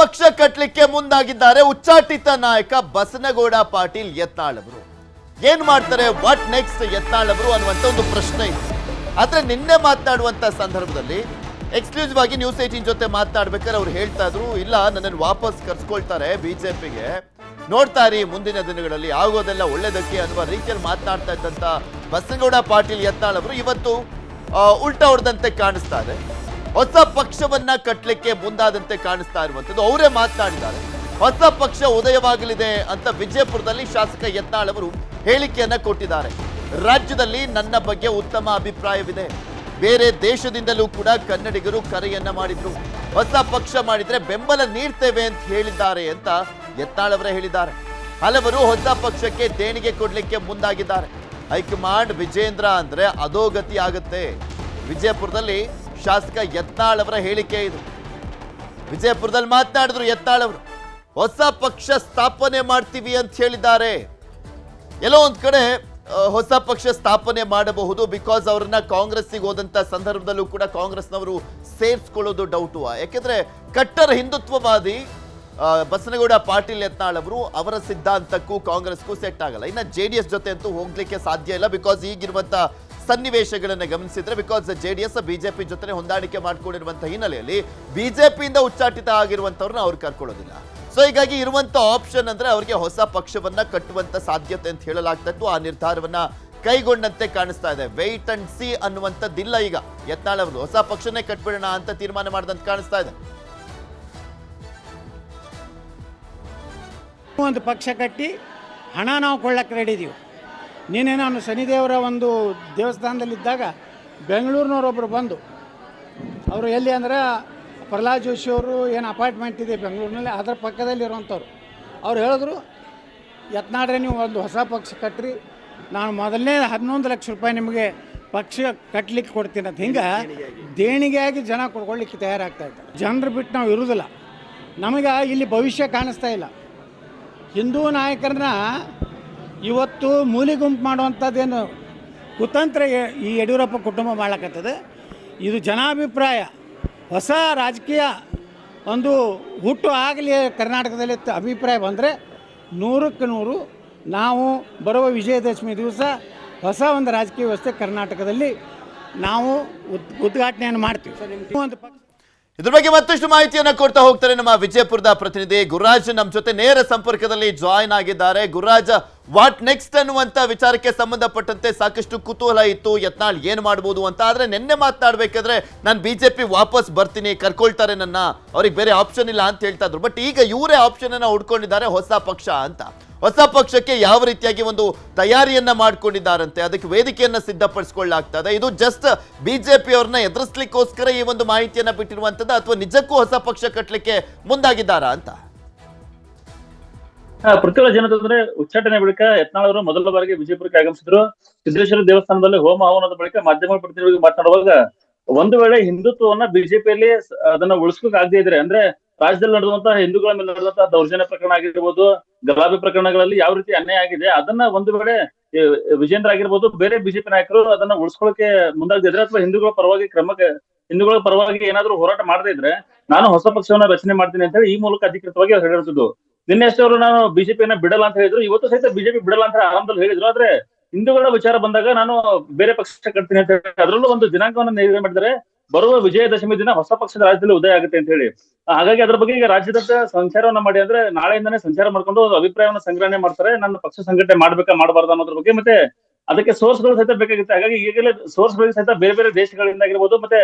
ಪಕ್ಷ ಕಟ್ಟಲಿಕ್ಕೆ ಮುಂದಾಗಿದ್ದಾರೆ ಉಚ್ಚಾಟಿತ ನಾಯಕ ಬಸನಗೌಡ ಪಾಟೀಲ್ ಯತ್ನಾಳ್ ಅವರು. ಏನ್ ಮಾಡ್ತಾರೆ, ವಾಟ್ ನೆಕ್ಸ್ಟ್ ಯತ್ನಾಳ್ ಅವರು ಅನ್ನುವಂತ ಒಂದು ಪ್ರಶ್ನೆ ಇದೆ. ಆದ್ರೆ ನಿನ್ನೆ ಮಾತನಾಡುವಂತ ಸಂದರ್ಭದಲ್ಲಿ ಎಕ್ಸ್ಕ್ಲೂಸಿವ್ ಆಗಿ ನ್ಯೂಸ್ 18 ಜೊತೆ ಮಾತನಾಡ್ಬೇಕಾದ್ರೆ ಅವ್ರು ಹೇಳ್ತಾ ಇದ್ರು, ಇಲ್ಲ ನನ್ನನ್ನು ವಾಪಸ್ ಕರ್ಸ್ಕೊಳ್ತಾರೆ ಬಿಜೆಪಿಗೆ, ನೋಡ್ತಾ ಇರಿ ಮುಂದಿನ ದಿನಗಳಲ್ಲಿ ಆಗೋದೆಲ್ಲ ಒಳ್ಳೇದಕ್ಕೆ ಅನ್ನುವ ರೀತಿಯಲ್ಲಿ ಮಾತನಾಡ್ತಾ ಇದ್ದಂತ ಬಸನಗೌಡ ಪಾಟೀಲ್ ಯತ್ನಾಳ್ ಅವರು ಇವತ್ತು ಉಲ್ಟಾ ಹೊಡೆದಂತೆ ಕಾಣಿಸ್ತಾ ಇದೆ. ಹೊಸ ಪಕ್ಷವನ್ನ ಕಟ್ಟಲಿಕ್ಕೆ ಮುಂದಾದಂತೆ ಕಾಣಿಸ್ತಾ ಇರುವಂತದ್ದು. ಅವರೇ ಮಾತನಾಡಿದ್ದಾರೆ, ಹೊಸ ಪಕ್ಷ ಉದಯವಾಗಲಿದೆ ಅಂತ ವಿಜಯಪುರದಲ್ಲಿ ಶಾಸಕ ಯತ್ನಾಳ್ ಅವರು ಹೇಳಿಕೆಯನ್ನ ಕೊಟ್ಟಿದ್ದಾರೆ. ರಾಜ್ಯದಲ್ಲಿ ನನ್ನ ಬಗ್ಗೆ ಉತ್ತಮ ಅಭಿಪ್ರಾಯವಿದೆ, ಬೇರೆ ದೇಶದಿಂದಲೂ ಕೂಡ ಕನ್ನಡಿಗರು ಕರೆಯನ್ನ ಮಾಡಿದ್ರು, ಹೊಸ ಪಕ್ಷ ಮಾಡಿದ್ರೆ ಬೆಂಬಲ ನೀಡ್ತೇವೆ ಅಂತ ಹೇಳಿದ್ದಾರೆ ಅಂತ ಯತ್ನಾಳ್ ಅವರೇ ಹೇಳಿದ್ದಾರೆ. ಹಲವರು ಹೊಸ ಪಕ್ಷಕ್ಕೆ ದೇಣಿಗೆ ಕೊಡ್ಲಿಕ್ಕೆ ಮುಂದಾಗಿದ್ದಾರೆ. ಹೈಕಮಾಂಡ್ ವಿಜೇಂದ್ರ ಅಂದ್ರೆ ಅಧೋಗತಿ ಆಗುತ್ತೆ. ವಿಜಯಪುರದಲ್ಲಿ ಶಾಸಕ ಯತ್ನಾಳ್ ಅವರ ಹೇಳಿಕೆ ಇದು. ವಿಜಯಪುರದಲ್ಲಿ ಮಾತನಾಡಿದ್ರು ಯತ್ನಾಳ್ ಅವರು, ಹೊಸ ಪಕ್ಷ ಸ್ಥಾಪನೆ ಮಾಡ್ತೀವಿ ಅಂತ ಹೇಳಿದ್ದಾರೆ. ಎಲ್ಲೋ ಒಂದ್ ಕಡೆ ಹೊಸ ಪಕ್ಷ ಸ್ಥಾಪನೆ ಮಾಡಬಹುದು, ಬಿಕಾಸ್ ಅವ್ರನ್ನ ಕಾಂಗ್ರೆಸ್ಸಿಗೆ ಹೋದಂತ ಸಂದರ್ಭದಲ್ಲೂ ಕೂಡ ಕಾಂಗ್ರೆಸ್ನವರು ಸೇರಿಸ್ಕೊಳ್ಳೋದು ಡೌಟು. ಯಾಕೆಂದ್ರೆ ಕಟ್ಟರ್ ಹಿಂದುತ್ವವಾದಿ ಬಸನಗೌಡ ಪಾಟೀಲ್ ಯತ್ನಾಳ್ ಅವರು ಅವರ ಸಿದ್ಧಾಂತಕ್ಕೂ ಕಾಂಗ್ರೆಸ್ಗೂ ಸೆಟ್ ಆಗಲ್ಲ. ಇನ್ನು JDS ಜೊತೆ ಅಂತೂ ಹೋಗ್ಲಿಕ್ಕೆ ಸಾಧ್ಯ ಇಲ್ಲ, ಬಿಕಾಸ್ ಈಗಿರುವಂತ ಸನ್ನಿವೇಶಗಳನ್ನ ಗಮನಿಸಿದ್ರೆ, ಬಿಕಾಸ್ JDS ಬಿಜೆಪಿ ಜೊತೆ ಹೊಂದಾಣಿಕೆ ಮಾಡ್ಕೊಂಡಿರುವಂತಹ ಹಿನ್ನೆಲೆಯಲ್ಲಿ ಬಿಜೆಪಿಯಿಂದ ಉಚ್ಚಾಟಿತ ಆಗಿರುವಂತವ್ರನ್ನ ಅವ್ರು ಕರ್ಕೊಳ್ಳೋದಿಲ್ಲ. ಸೊ ಹೀಗಾಗಿ ಇರುವಂತ ಆಪ್ಷನ್ ಅಂದ್ರೆ ಅವರಿಗೆ ಹೊಸ ಪಕ್ಷವನ್ನ ಕಟ್ಟುವಂತ ಸಾಧ್ಯತೆ ಅಂತ ಹೇಳಲಾಗ್ತಾ ಇತ್ತು. ಆ ನಿರ್ಧಾರವನ್ನ ಕೈಗೊಂಡಂತೆ ಕಾಣಿಸ್ತಾ ಇದೆ. ವೆಯ್ಟ್ ಅಂಡ್ ಸಿ ಅನ್ನುವಂಥದ್ದಿಲ್ಲ. ಈಗ ಯತ್ನಾಳ್ ಅವರು ಹೊಸ ಪಕ್ಷನೇ ಕಟ್ಬಿಡೋಣ ಅಂತ ತೀರ್ಮಾನ ಮಾಡಿದಂತೆ ಕಾಣಿಸ್ತಾ ಇದೆ. ಒಂದು ಪಕ್ಷ ಕಟ್ಟಿ ಹಣ ನಾವು ಕೊಳ್ಳಕ್ಕೆ ರೆಡಿ ಇದೀವಿ. ನೀನೇ ನಾನು ಶನಿದೇವರ ಒಂದು ದೇವಸ್ಥಾನದಲ್ಲಿದ್ದಾಗ ಬೆಂಗಳೂರಿನವರೊಬ್ಬರು ಬಂದು, ಅವರು ಎಲ್ಲಿ ಅಂದ್ರೆ ಪ್ರಹ್ಲಾದ್ ಜೋಶಿ ಅವರು ಏನು ಅಪಾರ್ಟ್ಮೆಂಟ್ ಇದೆ ಬೆಂಗಳೂರಿನಲ್ಲಿ, ಅದರ ಪಕ್ಕದಲ್ಲಿ ಇರುವಂಥವ್ರು. ಅವ್ರು ಹೇಳಿದ್ರು, ಯತ್ನಾಡ್ರೆ ನೀವು ಒಂದು ಹೊಸ ಪಕ್ಷ ಕಟ್ಟ್ರಿ, ನಾನು ಮೊದಲನೇ 11 ಲಕ್ಷ ರೂಪಾಯಿ ನಿಮಗೆ ಪಕ್ಷ ಕಟ್ಟಲಿಕ್ಕೆ ಕೊಡ್ತೀನಿ ಅಂತ. ಹಿಂಗೆ ದೇಣಿಗೆಯಾಗಿ ಜನ ಕೊಡ್ಕೊಳ್ಳಿಕ್ಕೆ ತಯಾರಾಗ್ತಾ ಇದ್ದಾರೆ. ಜನರು ಬಿಟ್ಟು ನಾವು ಇರೋದಿಲ್ಲ. ನಮಗೆ ಇಲ್ಲಿ ಭವಿಷ್ಯ ಕಾಣಿಸ್ತಾ ಇಲ್ಲ. ಹಿಂದೂ ನಾಯಕರನ್ನ ಇವತ್ತು ಮೂಲಿ ಗುಂಪು ಮಾಡುವಂಥದ್ದೇನು ಕುತಂತ್ರ ಈ ಯಡಿಯೂರಪ್ಪ ಕುಟುಂಬ ಮಾಡಕತ್ತದೆ. ಇದು ಜನಾಭಿಪ್ರಾಯ, ಹೊಸ ರಾಜಕೀಯ ಒಂದು ಹುಟ್ಟು ಆಗಲಿ ಕರ್ನಾಟಕದಲ್ಲಿ ಅಭಿಪ್ರಾಯ ಬಂದರೆ 100ಕ್ಕೆ 100 ನಾವು ಬರುವ ವಿಜಯದಶಮಿ ದಿವಸ ಹೊಸ ಒಂದು ರಾಜಕೀಯ ವ್ಯವಸ್ಥೆ ಕರ್ನಾಟಕದಲ್ಲಿ ನಾವು ಉದ್ಘಾಟನೆಯನ್ನು ಮಾಡ್ತೀವಿ. ಒಂದು ಇದ್ರ ಬಗ್ಗೆ ಮತ್ತಷ್ಟು ಮಾಹಿತಿಯನ್ನ ಕೊಡ್ತಾ ಹೋಗ್ತಾರೆ ನಮ್ಮ ವಿಜಯಪುರದ ಪ್ರತಿನಿಧಿ ಗುರುರಾಜ್ ನಮ್ಮ ಜೊತೆ ನೇರ ಸಂಪರ್ಕದಲ್ಲಿ ಜಾಯಿನ್ ಆಗಿದ್ದಾರೆ. ಗುರುರಾಜ್, ವಾಟ್ ನೆಕ್ಸ್ಟ್ ಅನ್ನುವಂತ ವಿಚಾರಕ್ಕೆ ಸಂಬಂಧಪಟ್ಟಂತೆ ಸಾಕಷ್ಟು ಕುತೂಹಲ ಇತ್ತು, ಯತ್ನಾಳ್ ಏನ್ ಮಾಡಬಹುದು ಅಂತ. ಆದ್ರೆ ನಿನ್ನೆ ಮಾತನಾಡ್ಬೇಕಾದ್ರೆ ನಾನು ಬಿಜೆಪಿ ವಾಪಸ್ ಬರ್ತೀನಿ, ಕರ್ಕೊಳ್ತಾರೆ ನನ್ನ, ಅವ್ರಿಗೆ ಬೇರೆ ಆಪ್ಷನ್ ಇಲ್ಲ ಅಂತ ಹೇಳ್ತಾ ಇದ್ರು. ಬಟ್ ಈಗ ಇವರೇ ಆಪ್ಷನ್ ಅನ್ನ ಹುಡ್ಕೊಂಡಿದ್ದಾರೆ, ಹೊಸ ಪಕ್ಷ ಅಂತ. ಹೊಸ ಪಕ್ಷಕ್ಕೆ ಯಾವ ರೀತಿಯಾಗಿ ಒಂದು ತಯಾರಿಯನ್ನ ಮಾಡ್ಕೊಂಡಿದ್ದಾರಂತೆ, ಅದಕ್ಕೆ ವೇದಿಕೆಯನ್ನ ಸಿದ್ಧಪಡಿಸಿಕೊಳ್ಳಲಾಗ್ತದೆ. ಇದು ಜಸ್ಟ್ ಬಿಜೆಪಿ ಅವ್ರನ್ನ ಎದುರಿಸ್ಲಿಕ್ಕೋಸ್ಕರ ಈ ಒಂದು ಮಾಹಿತಿಯನ್ನ ಬಿಟ್ಟಿರುವಂತದ್ದು, ಅಥವಾ ನಿಜಕ್ಕೂ ಹೊಸ ಪಕ್ಷ ಕಟ್ಟಲಿಕ್ಕೆ ಮುಂದಾಗಿದ್ದಾರಾ ಅಂತ? ಪೃಥ್ವಿರಾಜ್ ಏನಂತಂದ್ರೆ, ಉಚ್ಚಾಟನೆ ಬಳಿಕ ಯತ್ನಾಳ್ ಅವರು ಮೊದಲ ಬಾರಿಗೆ ವಿಜಯಪುರಕ್ಕೆ ಆಗಮಿಸಿದ್ರು. ಸಿದ್ದೇಶ್ವರ ದೇವಸ್ಥಾನದಲ್ಲಿ ಹೋಮ ಹವನದ ಬಳಿಕ ಮಾಧ್ಯಮ ಪ್ರತಿನಿಧಿಗಳಿಗೆ ಮಾತನಾಡುವಾಗ, ಒಂದು ವೇಳೆ ಹಿಂದುತ್ವವನ್ನ ಬಿಜೆಪಿಯಲ್ಲಿ ಅದನ್ನ ಉಳಿಸ್ಲಿಕ್ಕೆ ಆಗದೆ ಇದ್ರೆ, ಅಂದ್ರೆ ರಾಜ್ಯದಲ್ಲಿ ನಡೆದಂತಹ ಹಿಂದೂಗಳ ಮೇಲೆ ನಡೆದಂತಹ ದೌರ್ಜನ್ಯ ಪ್ರಕರಣ ಆಗಿರ್ಬೋದು, ಗಲಾಭೆ ಪ್ರಕರಣಗಳಲ್ಲಿ ಯಾವ ರೀತಿ ಅನ್ಯಾಯ ಆಗಿದೆ, ಅದನ್ನ ಒಂದು ವೇಳೆ ವಿಜೇಂದ್ರ ಆಗಿರ್ಬೋದು, ಬೇರೆ ಬಿಜೆಪಿ ನಾಯಕರು ಅದನ್ನ ಉಳಿಸ್ಕೊಳ್ಳಕ್ಕೆ ಮುಂದಾಗದಿದ್ರೆ, ಅಥವಾ ಹಿಂದೂಗಳ ಪರವಾಗಿ ಏನಾದ್ರು ಹೋರಾಟ ಮಾಡದೇ ಇದ್ರೆ, ನಾನು ಹೊಸ ಪಕ್ಷವನ್ನ ರಚನೆ ಮಾಡ್ತೀನಿ ಅಂತ ಹೇಳಿ ಈ ಮೂಲಕ ಅಧಿಕೃತವಾಗಿ ಅವ್ರು ಹೇಳಿರ್ತದ್ದು. ನಿನ್ನೆ ಅಷ್ಟೇ ಅವರು ನಾನು ಬಿಜೆಪಿಯನ್ನ ಬಿಡಲ್ಲ ಅಂತ ಹೇಳಿದ್ರು, ಇವತ್ತು ಸಹಿತ ಬಿಜೆಪಿ ಬಿಡಲ್ಲ ಅಂತ ಆರಂಭದಲ್ಲಿ ಹೇಳಿದ್ರು. ಆದ್ರೆ ಹಿಂದೂಗಳ ವಿಚಾರ ಬಂದಾಗ ನಾನು ಬೇರೆ ಪಕ್ಷ ಕಟ್ತೀನಿ ಅಂತ ಹೇಳಿ ಅದರಲ್ಲೂ ಒಂದು ದಿನಾಂಕವನ್ನು ನಿಗದಿ ಮಾಡಿದರೆ, ಬರುವ ವಿಜಯದಶಮಿ ದಿನ ಹೊಸ ಪಕ್ಷದ ರಾಜ್ಯದಲ್ಲಿ ಉದಯ ಆಗುತ್ತೆ ಅಂತ ಹೇಳಿ. ಹಾಗಾಗಿ ಅದ್ರ ಬಗ್ಗೆ ಈಗ ರಾಜ್ಯದ ಸಂಚಾರವನ್ನ ಮಾಡಿ, ಅಂದ್ರೆ ನಾಳೆಯಿಂದಾನೇ ಸಂಚಾರ ಮಾಡ್ಕೊಂಡು ಅಭಿಪ್ರಾಯವನ್ನ ಸಂಗ್ರಹಣೆ ಮಾಡ್ತಾರೆ, ನನ್ನ ಪಕ್ಷ ಸಂಘಟನೆ ಮಾಡ್ಬೇಕಾ ಮಾಡಬಾರ್ದು ಅನ್ನೋದ್ರ ಬಗ್ಗೆ. ಮತ್ತೆ ಅದಕ್ಕೆ ಸೋರ್ಸ್ಗಳು ಸಹಿತ ಬೇಕಾಗುತ್ತೆ. ಹಾಗಾಗಿ ಈಗಲೇ ಸೋರ್ಸ್ಗಳಿಗೆ ಸಹಿತ ಬೇರೆ ಬೇರೆ ದೇಶಗಳಿಂದ ಆಗಿರ್ಬೋದು, ಮತ್ತೆ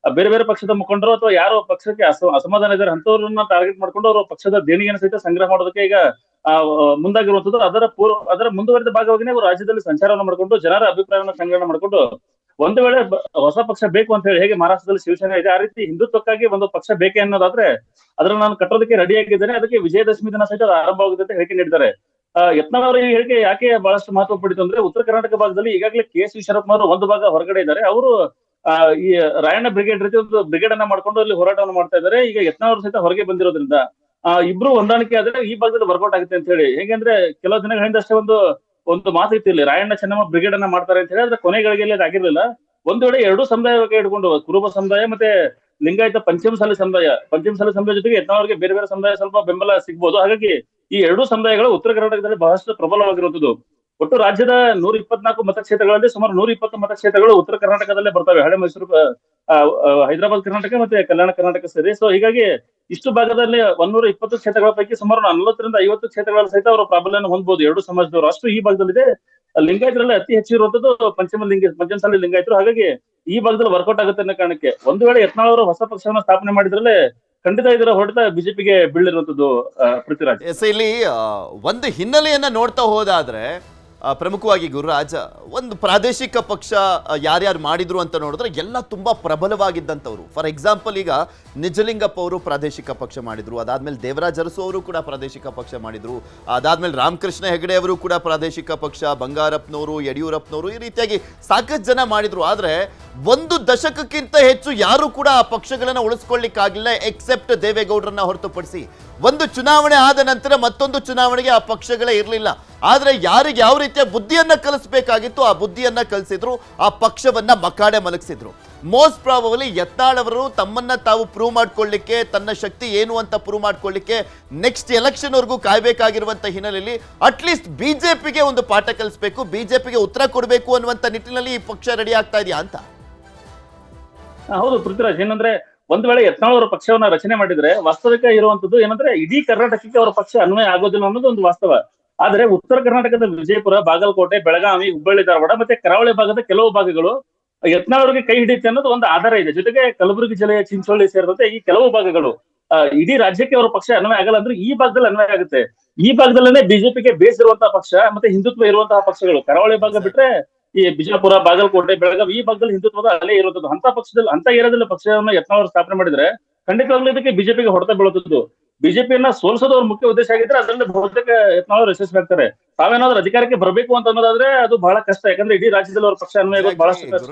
ಬೇರೆ ಬೇರೆ ಪಕ್ಷದ ಮುಖಂಡರು ಅಥವಾ ಯಾರು ಪಕ್ಷಕ್ಕೆ ಅಸಮಾಧಾನ ಇದ್ದಾರೆ ಅಂತವ್ರನ್ನ ಟಾರ್ಗೆಟ್ ಮಾಡ್ಕೊಂಡು ಅವರು ಪಕ್ಷದ ದೇಣಿಗೆಯನ್ನು ಸಹಿತ ಸಂಗ್ರಹ ಮಾಡೋದಕ್ಕೆ ಈಗ ಮುಂದಾಗಿರುವಂತದ್ದು. ಅದರ ಮುಂದುವರಿದ ಭಾಗವಾಗಿ ಅವರು ರಾಜ್ಯದಲ್ಲಿ ಸಂಚಾರವನ್ನು ಮಾಡಿಕೊಂಡು ಜನರ ಅಭಿಪ್ರಾಯವನ್ನು ಸಂಗ್ರಹಣೆ ಮಾಡಿಕೊಂಡು, ಒಂದು ವೇಳೆ ಹೊಸ ಪಕ್ಷ ಬೇಕು ಅಂತ ಹೇಳಿ ಹೇಗೆ ಮಹಾರಾಷ್ಟ್ರದಲ್ಲಿ ಶಿವಸೇನೆ ಇದೆ, ಆ ರೀತಿ ಹಿಂದುತ್ವಕ್ಕಾಗಿ ಒಂದು ಪಕ್ಷ ಬೇಕೆ ಅನ್ನೋದಾದ್ರೆ ಅದನ್ನ ನಾನು ಕಟ್ಟೋದಕ್ಕೆ ರೆಡಿ ಆಗಿದ್ದೇನೆ, ಅದಕ್ಕೆ ವಿಜಯದಶಮಿ ದಿನ ಸಹಿತ ಆರಂಭವಾಗುತ್ತೆ ಅಂತ ಹೇಳಿಕೆ ನೀಡಿದ್ದಾರೆ. ಯತ್ನಾಳ್ ಅವರ ಈ ಹೇಳಿಕೆ ಯಾಕೆ ಬಹಳಷ್ಟು ಮಹತ್ವ ಪಡಿತು ಅಂದ್ರೆ, ಉತ್ತರ ಕರ್ನಾಟಕ ಭಾಗದಲ್ಲಿ ಈಗಾಗಲೇ KS ಈಶ್ವರಪ್ಪ ಅವರು ಒಂದು ಭಾಗ ಹೊರಗಡೆ ಇದ್ದಾರೆ. ಅವರು ಈ ರಾಯಣ್ಣ ಬ್ರಿಗೇಡ್ ರೀತಿ ಒಂದು ಬ್ರಿಗೇಡ್ ಅನ್ನ ಮಾಡ್ಕೊಂಡು ಅಲ್ಲಿ ಹೋರಾಟವನ್ನು ಮಾಡ್ತಾ ಇದ್ದಾರೆ. ಈಗ ಯತ್ನಾಳ್ ಅವರು ಸಹಿತ ಹೊರಗೆ ಬಂದಿರೋದ್ರಿಂದ ಇಬ್ರು ಹೊಂದಾಣಿಕೆ ಆದ್ರೆ ಈ ಭಾಗದಲ್ಲಿ ವರ್ಕೌಟ್ ಆಗುತ್ತೆ ಅಂತ ಹೇಳಿ. ಹೇಗೆಂದ್ರೆ ಕೆಲವು ದಿನಗಳ ಹಿಂದಷ್ಟೇ ಒಂದು ಮಾತು ಇತ್ತು, ಇಲ್ಲಿ ರಾಯಣ್ಣ ಚೆನ್ನಮ್ಮ ಬ್ರಿಗೇಡ್ ಅನ್ನ ಮಾಡ್ತಾರೆ ಅಂತ ಹೇಳಿ. ಆದ್ರೆ ಕೊನೆಗಳಿಗೆ ಅದು ಆಗಿರ್ಲಿಲ್ಲ. ಒಂದು ವೇಳೆ ಎರಡೂ ಸಮುದಾಯಕ್ಕೆ ಇಟ್ಕೊಂಡು, ಕುರುಬ ಸಮುದಾಯ ಮತ್ತೆ ಲಿಂಗಾಯತ ಪಂಚಮಸಾಲಿ ಸಮುದಾಯ ಜೊತೆಗೆ ಯತ್ನಾಳ್ ಬೇರೆ ಬೇರೆ ಸಮುದಾಯ ಸ್ವಲ್ಪ ಬೆಂಬಲ ಸಿಗ್ಬೋದು. ಹಾಗಾಗಿ ಈ ಎರಡೂ ಸಮುದಾಯಗಳು ಉತ್ತರ ಕರ್ನಾಟಕದಲ್ಲಿ ಬಹಳಷ್ಟು ಪ್ರಬಲವಾಗಿರುವಂತದ್ದು. ಒಟ್ಟು ರಾಜ್ಯದ 124 ಮತಕ್ಷೇತ್ರಗಳಲ್ಲಿ ಸುಮಾರು 120 ಮತಕ್ಷೇತ್ರಗಳು ಉತ್ತರ ಕರ್ನಾಟಕದಲ್ಲೇ ಬರ್ತವೆ. ಹಳೆ ಮೈಸೂರು, ಹೈದರಾಬಾದ್ ಕರ್ನಾಟಕ ಮತ್ತೆ ಕಲ್ಯಾಣ ಕರ್ನಾಟಕ ಸೇರಿ. ಸೊ ಹೀಗಾಗಿ ಇಷ್ಟು ಭಾಗದಲ್ಲಿ 120 ಕ್ಷೇತ್ರಗಳ ಪೈಕಿ ಸುಮಾರು 40ರಿಂದ 50 ಕ್ಷೇತ್ರಗಳಲ್ಲಿ ಸಹಿತ ಅವರು ಪ್ರಾಬಲ್ಯವನ್ನು ಹೊಂದಬಹುದು ಎರಡು ಸಮಾಜದವರು. ಅಷ್ಟು ಈ ಭಾಗದಲ್ಲಿದೆ. ಲಿಂಗಾಯತರಲ್ಲಿ ಅತಿ ಹೆಚ್ಚು ಇರುವಂತದ್ದು ಪಂಚಮಸಾಲಿ ಲಿಂಗಾಯತರು. ಹಾಗಾಗಿ ಈ ಭಾಗದಲ್ಲಿ ವರ್ಕೌಟ್ ಆಗುತ್ತೆ ಅನ್ನೋ ಕಾರಣಕ್ಕೆ ಒಂದು ವೇಳೆ ಯತ್ನಾಳ್ ಅವರು ಹೊಸ ಪಕ್ಷವನ್ನ ಸ್ಥಾಪನೆ ಮಾಡಿದ್ರಲ್ಲೇ ಖಂಡಿತ ಇದರ ಹೊಡೆತ ಬಿಜೆಪಿಗೆ ಬೀಳಿರುವಂತದ್ದು. ಪೃಥ್ವಿರಾಜ್, ಇಲ್ಲಿ ಒಂದು ಹಿನ್ನೆಲೆಯನ್ನ ನೋಡ್ತಾ ಹೋದಾದ್ರೆ ಪ್ರಮುಖವಾಗಿ ಗುರುರಾಜ್, ಒಂದು ಪ್ರಾದೇಶಿಕ ಪಕ್ಷ ಯಾರ್ಯಾರು ಮಾಡಿದ್ರು ಅಂತ ನೋಡಿದ್ರೆ ಎಲ್ಲ ತುಂಬಾ ಪ್ರಬಲವಾಗಿದ್ದಂಥವ್ರು. ಫಾರ್ ಎಕ್ಸಾಂಪಲ್ ಈಗ ನಿಜಲಿಂಗಪ್ಪ ಅವರು ಪ್ರಾದೇಶಿಕ ಪಕ್ಷ ಮಾಡಿದ್ರು, ಅದಾದ್ಮೇಲೆ ದೇವರಾಜ್ ಅರಸು ಅವರು ಕೂಡ ಪ್ರಾದೇಶಿಕ ಪಕ್ಷ ಮಾಡಿದ್ರು, ಅದಾದ್ಮೇಲೆ ರಾಮಕೃಷ್ಣ ಹೆಗಡೆ ಅವರು ಕೂಡ ಪ್ರಾದೇಶಿಕ ಪಕ್ಷ, ಬಂಗಾರಪ್ಪನವರು, ಯಡಿಯೂರಪ್ಪನವರು, ಈ ರೀತಿಯಾಗಿ ಸಾಕಷ್ಟು ಜನ ಮಾಡಿದ್ರು. ಆದ್ರೆ ಒಂದು ದಶಕಕ್ಕಿಂತ ಹೆಚ್ಚು ಯಾರು ಕೂಡ ಆ ಪಕ್ಷಗಳನ್ನ ಉಳಿಸ್ಕೊಳ್ಳಿಕ್ಕಾಗಿಲ್ಲ ಎಕ್ಸೆಪ್ಟ್ ದೇವೇಗೌಡರನ್ನ ಹೊರತುಪಡಿಸಿ. ಒಂದು ಚುನಾವಣೆ ಆದ ನಂತರ ಮತ್ತೊಂದು ಚುನಾವಣೆಗೆ ಆ ಪಕ್ಷಗಳೇ ಇರಲಿಲ್ಲ. ಆದ್ರೆ ಯಾರಿಗೆ ಯಾವ ರೀತಿಯ ಬುದ್ಧಿಯನ್ನ ಕಲಿಸಬೇಕಾಗಿತ್ತು ಆ ಬುದ್ಧಿಯನ್ನ ಕಲಿಸಿದ್ರು, ಆ ಪಕ್ಷವನ್ನ ಮಕಾಡೆ ಮಲಗಿಸಿದ್ರು. ಮೋಸ್ಟ್ ಪ್ರಾಬಬಲಿ ಯತ್ನಾಳ್ ಅವರು ತಮ್ಮನ್ನ ತಾವು ಪ್ರೂವ್ ಮಾಡ್ಕೊಳ್ಳಿಕ್ಕೆ, ತನ್ನ ಶಕ್ತಿ ಏನು ಅಂತ ಪ್ರೂವ್ ಮಾಡ್ಕೊಳ್ಳಿಕ್ಕೆ ನೆಕ್ಸ್ಟ್ ಎಲೆಕ್ಷನ್ ವರೆಗೂ ಕಾಯ್ಬೇಕಾಗಿರುವಂತ ಹಿನ್ನೆಲೆಯಲ್ಲಿ ಅಟ್ಲೀಸ್ಟ್ ಬಿಜೆಪಿಗೆ ಒಂದು ಪಾಠ ಕಲಿಸಬೇಕು, ಬಿಜೆಪಿಗೆ ಉತ್ತರ ಕೊಡಬೇಕು ಅನ್ನುವಂತ ನಿಟ್ಟಿನಲ್ಲಿ ಈ ಪಕ್ಷ ರೆಡಿ ಆಗ್ತಾ ಇದೆಯಾ ಅಂತ. ಹೌದು ಪೃಥ್ವಿರಾಜ್, ಏನಂದ್ರೆ ಒಂದ್ ವೇಳೆ ಯತ್ನಾಳ್ ಅವರ ಪಕ್ಷವನ್ನ ರಚನೆ ಮಾಡಿದ್ರೆ ವಾಸ್ತವಿಕ ಇರುವಂತದ್ದು ಏನಂದ್ರೆ ಇಡೀ ಕರ್ನಾಟಕಕ್ಕೆ ಅವರ ಪಕ್ಷ ಅನ್ವಯ ಆಗೋದಿಲ್ಲ ಅನ್ನೋದು ಒಂದು ವಾಸ್ತವ. ಆದ್ರೆ ಉತ್ತರ ಕರ್ನಾಟಕದ ವಿಜಯಪುರ, ಬಾಗಲಕೋಟೆ, ಬೆಳಗಾವಿ, ಹುಬ್ಬಳ್ಳಿ, ಧಾರವಾಡ ಮತ್ತೆ ಕರಾವಳಿ ಭಾಗದ ಕೆಲವು ಭಾಗಗಳು ಯತ್ನಾಳ್ ಅವರಿಗೆ ಕೈ ಹಿಡಿಯುತ್ತೆ ಅನ್ನೋದು ಒಂದು ಆಧಾರ ಇದೆ. ಜೊತೆಗೆ ಕಲಬುರಗಿ ಜಿಲ್ಲೆಯ ಚಿಂಚೋಳಿ ಸೇರಿದಂತೆ ಈ ಕೆಲವು ಭಾಗಗಳು ಇಡೀ ರಾಜ್ಯಕ್ಕೆ ಅವರ ಪಕ್ಷ ಅನ್ವಯ ಆಗಲ್ಲ ಅಂದ್ರೆ ಈ ಭಾಗದಲ್ಲಿ ಅನ್ವಯ ಆಗುತ್ತೆ. ಈ ಭಾಗದಲ್ಲೇ ಬಿಜೆಪಿಗೆ ಬೇಸ್ ಇರುವಂತಹ ಪಕ್ಷ ಮತ್ತೆ ಹಿಂದುತ್ವ ಇರುವಂತಹ ಪಕ್ಷಗಳು. ಕರಾವಳಿ ಭಾಗ ಬಿಟ್ರೆ ಈ ಬಿಜಾಪುರ, ಬಾಗಲಕೋಟೆ, ಬೆಳಗಾವಿ ಈ ಭಾಗದಲ್ಲಿ ಹಿಂದುತ್ವದ ಅಲೆ ಇರುತ್ತದೆ. ಅಂತ ಏರಿಯಾದಲ್ಲಿ ಪಕ್ಷವನ್ನ ಯತ್ನಾಳ್ ಅವರು ಸ್ಥಾಪನೆ ಮಾಡಿದ್ರೆ ಖಂಡಿತವಾಗ್ಲೂ ಇದಕ್ಕೆ ಬಿಜೆಪಿಗೆ ಹೊಡೆತ ಬೀಳುತ್ತದೆ. ಬಿಜೆಪಿಯನ್ನ ಸೋಲಿಸೋದು ಅವ್ರ ಮುಖ್ಯ ಉದ್ದೇಶ ಆಗಿದ್ರೆ ಅದರಲ್ಲಿ ಬಹುತೇಕ ಯತ್ನಾಳ್ ಅವರು ಯಶಸ್ವಿ ಆಗ್ತಾರೆ. ತಾವೇನಾದ್ರೂ ಅಧಿಕಾರಕ್ಕೆ ಬರಬೇಕು ಅಂತ ಅನ್ನೋದಾದ್ರೆ ಅದು ಬಹಳ ಕಷ್ಟ. ಯಾಕಂದ್ರೆ ಇಡೀ ರಾಜ್ಯದಲ್ಲಿ ಅವ್ರ ಪಕ್ಷ ಅನ್ವಯ ಆಗೋದು ಬಹಳಷ್ಟು ಕಷ್ಟ.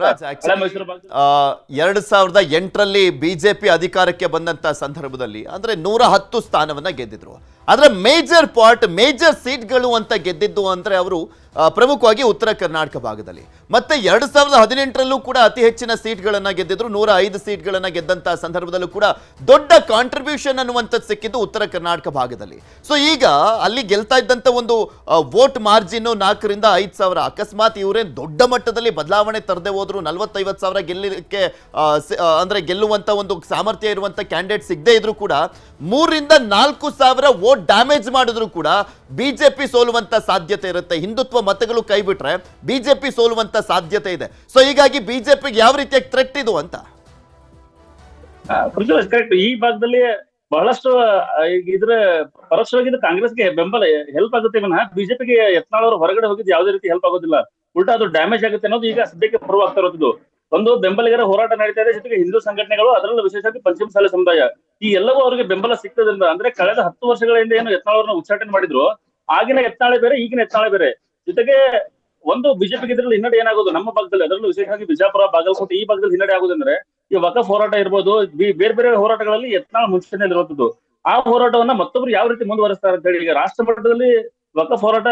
2008ರಲ್ಲಿ ಬಿಜೆಪಿ ಅಧಿಕಾರಕ್ಕೆ ಬಂದಂತ ಸಂದರ್ಭದಲ್ಲಿ ಅಂದ್ರೆ 110 ಸ್ಥಾನವನ್ನ ಗೆದ್ದಿದ್ರು. ಆದ್ರೆ ಮೇಜರ್ ಸೀಟ್ಗಳು ಅಂತ ಗೆದ್ದಿದ್ದು ಅಂದ್ರೆ ಅವರು ಪ್ರಮುಖವಾಗಿ ಉತ್ತರ ಕರ್ನಾಟಕ ಭಾಗದಲ್ಲಿ. ಮತ್ತೆ 2018ರಲ್ಲೂ ಕೂಡ ಅತಿ ಹೆಚ್ಚಿನ ಸೀಟ್ಗಳನ್ನ ಗೆದ್ದಿದ್ರು, 105 ಸೀಟ್ಗಳನ್ನ ಗೆದ್ದಂತ ಸಂದರ್ಭದಲ್ಲೂ ಕೂಡ ದೊಡ್ಡ ಕಾಂಟ್ರಿಬ್ಯೂಷನ್ ಅನ್ನುವಂಥದ್ದು ಸಿಕ್ಕಿದ್ದು ಉತ್ತರ ಕರ್ನಾಟಕ ಭಾಗದಲ್ಲಿ. ಸೊ ಈಗ ಅಲ್ಲಿ ಗೆಲ್ತಾ ಇದ್ದಂತ ಒಂದು ವೋಟ್ ಮಾರ್ಜಿನ್ 4ರಿಂದ 5 ಸಾವಿರ. ಅಕಸ್ಮಾತ್ ಇವರೇನು ದೊಡ್ಡ ಮಟ್ಟದಲ್ಲಿ ಬದಲಾವಣೆ ತರದೆ ಹೋದ್ರು 40-50 ಸಾವಿರ ಗೆಲ್ಲಲಿಕ್ಕೆ ಅಂದ್ರೆ ಗೆಲ್ಲುವಂತ ಒಂದು ಸಾಮರ್ಥ್ಯ ಇರುವಂತ ಕ್ಯಾಂಡಿಡೇಟ್ ಸಿಗದೆ ಇದ್ರು ಕೂಡ 3ರಿಂದ 4 ಸಾವಿರ ವೋಟ್ ಡ್ಯಾಮೇಜ್ ಮಾಡಿದ್ರು ಕೂಡ ಬಿಜೆಪಿ ಸೋಲುವಂತ ಸಾಧ್ಯತೆ ಇರುತ್ತೆ. ಹಿಂದುತ್ವ ಮತಗಳು ಕೈ ಬಿಟ್ರೆ ಬಿಜೆಪಿ ಸೋಲುವಂತ ಸಾಧ್ಯತೆ ಇದೆ. ಸೊ ಹೀಗಾಗಿ ಬಿಜೆಪಿಗೆ ಯಾವ ರೀತಿಯ ಥ್ರೆಟ್ ಇದು ಅಂತ. ಕರೆಕ್ಟ್. ಈ ಭಾಗದಲ್ಲಿ ಬಹಳಷ್ಟು ಇದ್ರ ಪರೋಕ್ಷವಾಗಿ ಕಾಂಗ್ರೆಸ್ಗೆ ಬೆಂಬಲ ಹೆಲ್ಪ್ ಆಗುತ್ತೆ ವಿನಃ ಬಿಜೆಪಿಗೆ ಯತ್ನಾಳ್ ಅವರು ಹೊರಗಡೆ ಹೋಗಿದ್ದು ಯಾವುದೇ ರೀತಿ ಹೆಲ್ಪ್ ಆಗೋದಿಲ್ಲ. ಉಲ್ಟಾ ಅದು ಡ್ಯಾಮೇಜ್ ಆಗುತ್ತೆ ಅನ್ನೋದು ಈಗ ಸದ್ಯಕ್ಕೆ ಪ್ರೂವ್ ಆಗ್ತಾ ಇರೋದು. ಒಂದು ಬೆಂಬಲಿಗರ ಹೋರಾಟ ನಡೀತಾ ಇದೆ, ಜೊತೆಗೆ ಹಿಂದೂ ಸಂಘಟನೆಗಳು, ಅದರಲ್ಲೂ ವಿಶೇಷವಾಗಿ ಪಂಚಮಸಾಲಿ ಸಮುದಾಯ ಈ ಎಲ್ಲವೂ ಅವರಿಗೆ ಬೆಂಬಲ ಸಿಗ್ತದ್ರಿಂದ ಅಂದ್ರೆ ಕಳೆದ 10 ವರ್ಷಗಳ ಹಿಂದೆ ಏನು ಯತ್ನಾಳ್ ಅವ್ರನ್ನ ಉಚ್ಚಾಟನೆ ಮಾಡಿದ್ರು ಆಗಿನ ಯತ್ನಾಳೆ ಬೇರೆ ಈಗಿನ ಯತ್ನಾಳೆ ಬೇರೆ. ಜೊತೆಗೆ ಒಂದು ಬಿಜೆಪಿಗೆ ಇದರಲ್ಲಿ ಹಿನ್ನಡೆ ಏನಾಗೋದು ನಮ್ಮ ಭಾಗದಲ್ಲಿ, ಅದರಲ್ಲೂ ವಿಶೇಷವಾಗಿ ಬಿಜಾಪುರ, ಬಾಗಲಕೋಟೆ ಈ ಭಾಗದಲ್ಲಿ ಹಿನ್ನಡೆ ಆಗೋದಂದ್ರೆ ಈ ವಕಫ್ ಹೋರಾಟ ಇರ್ಬೋದು, ಬೇರೆ ಬೇರೆ ಹೋರಾಟಗಳಲ್ಲಿ ಯತ್ನಾಳ್ ಮುಂಚೂಣಿಯಲ್ಲಿ ಇರುವಂತದ್ದು. ಆ ಹೋರಾಟವನ್ನ ಮತ್ತೊಬ್ರು ಯಾವ ರೀತಿ ಮುಂದುವರಿಸ್ತಾರೆ ಅಂತ ಹೇಳಿ ಈಗ ರಾಷ್ಟ್ರ ಮಟ್ಟದಲ್ಲಿ ವಕಫ್ ಹೋರಾಟ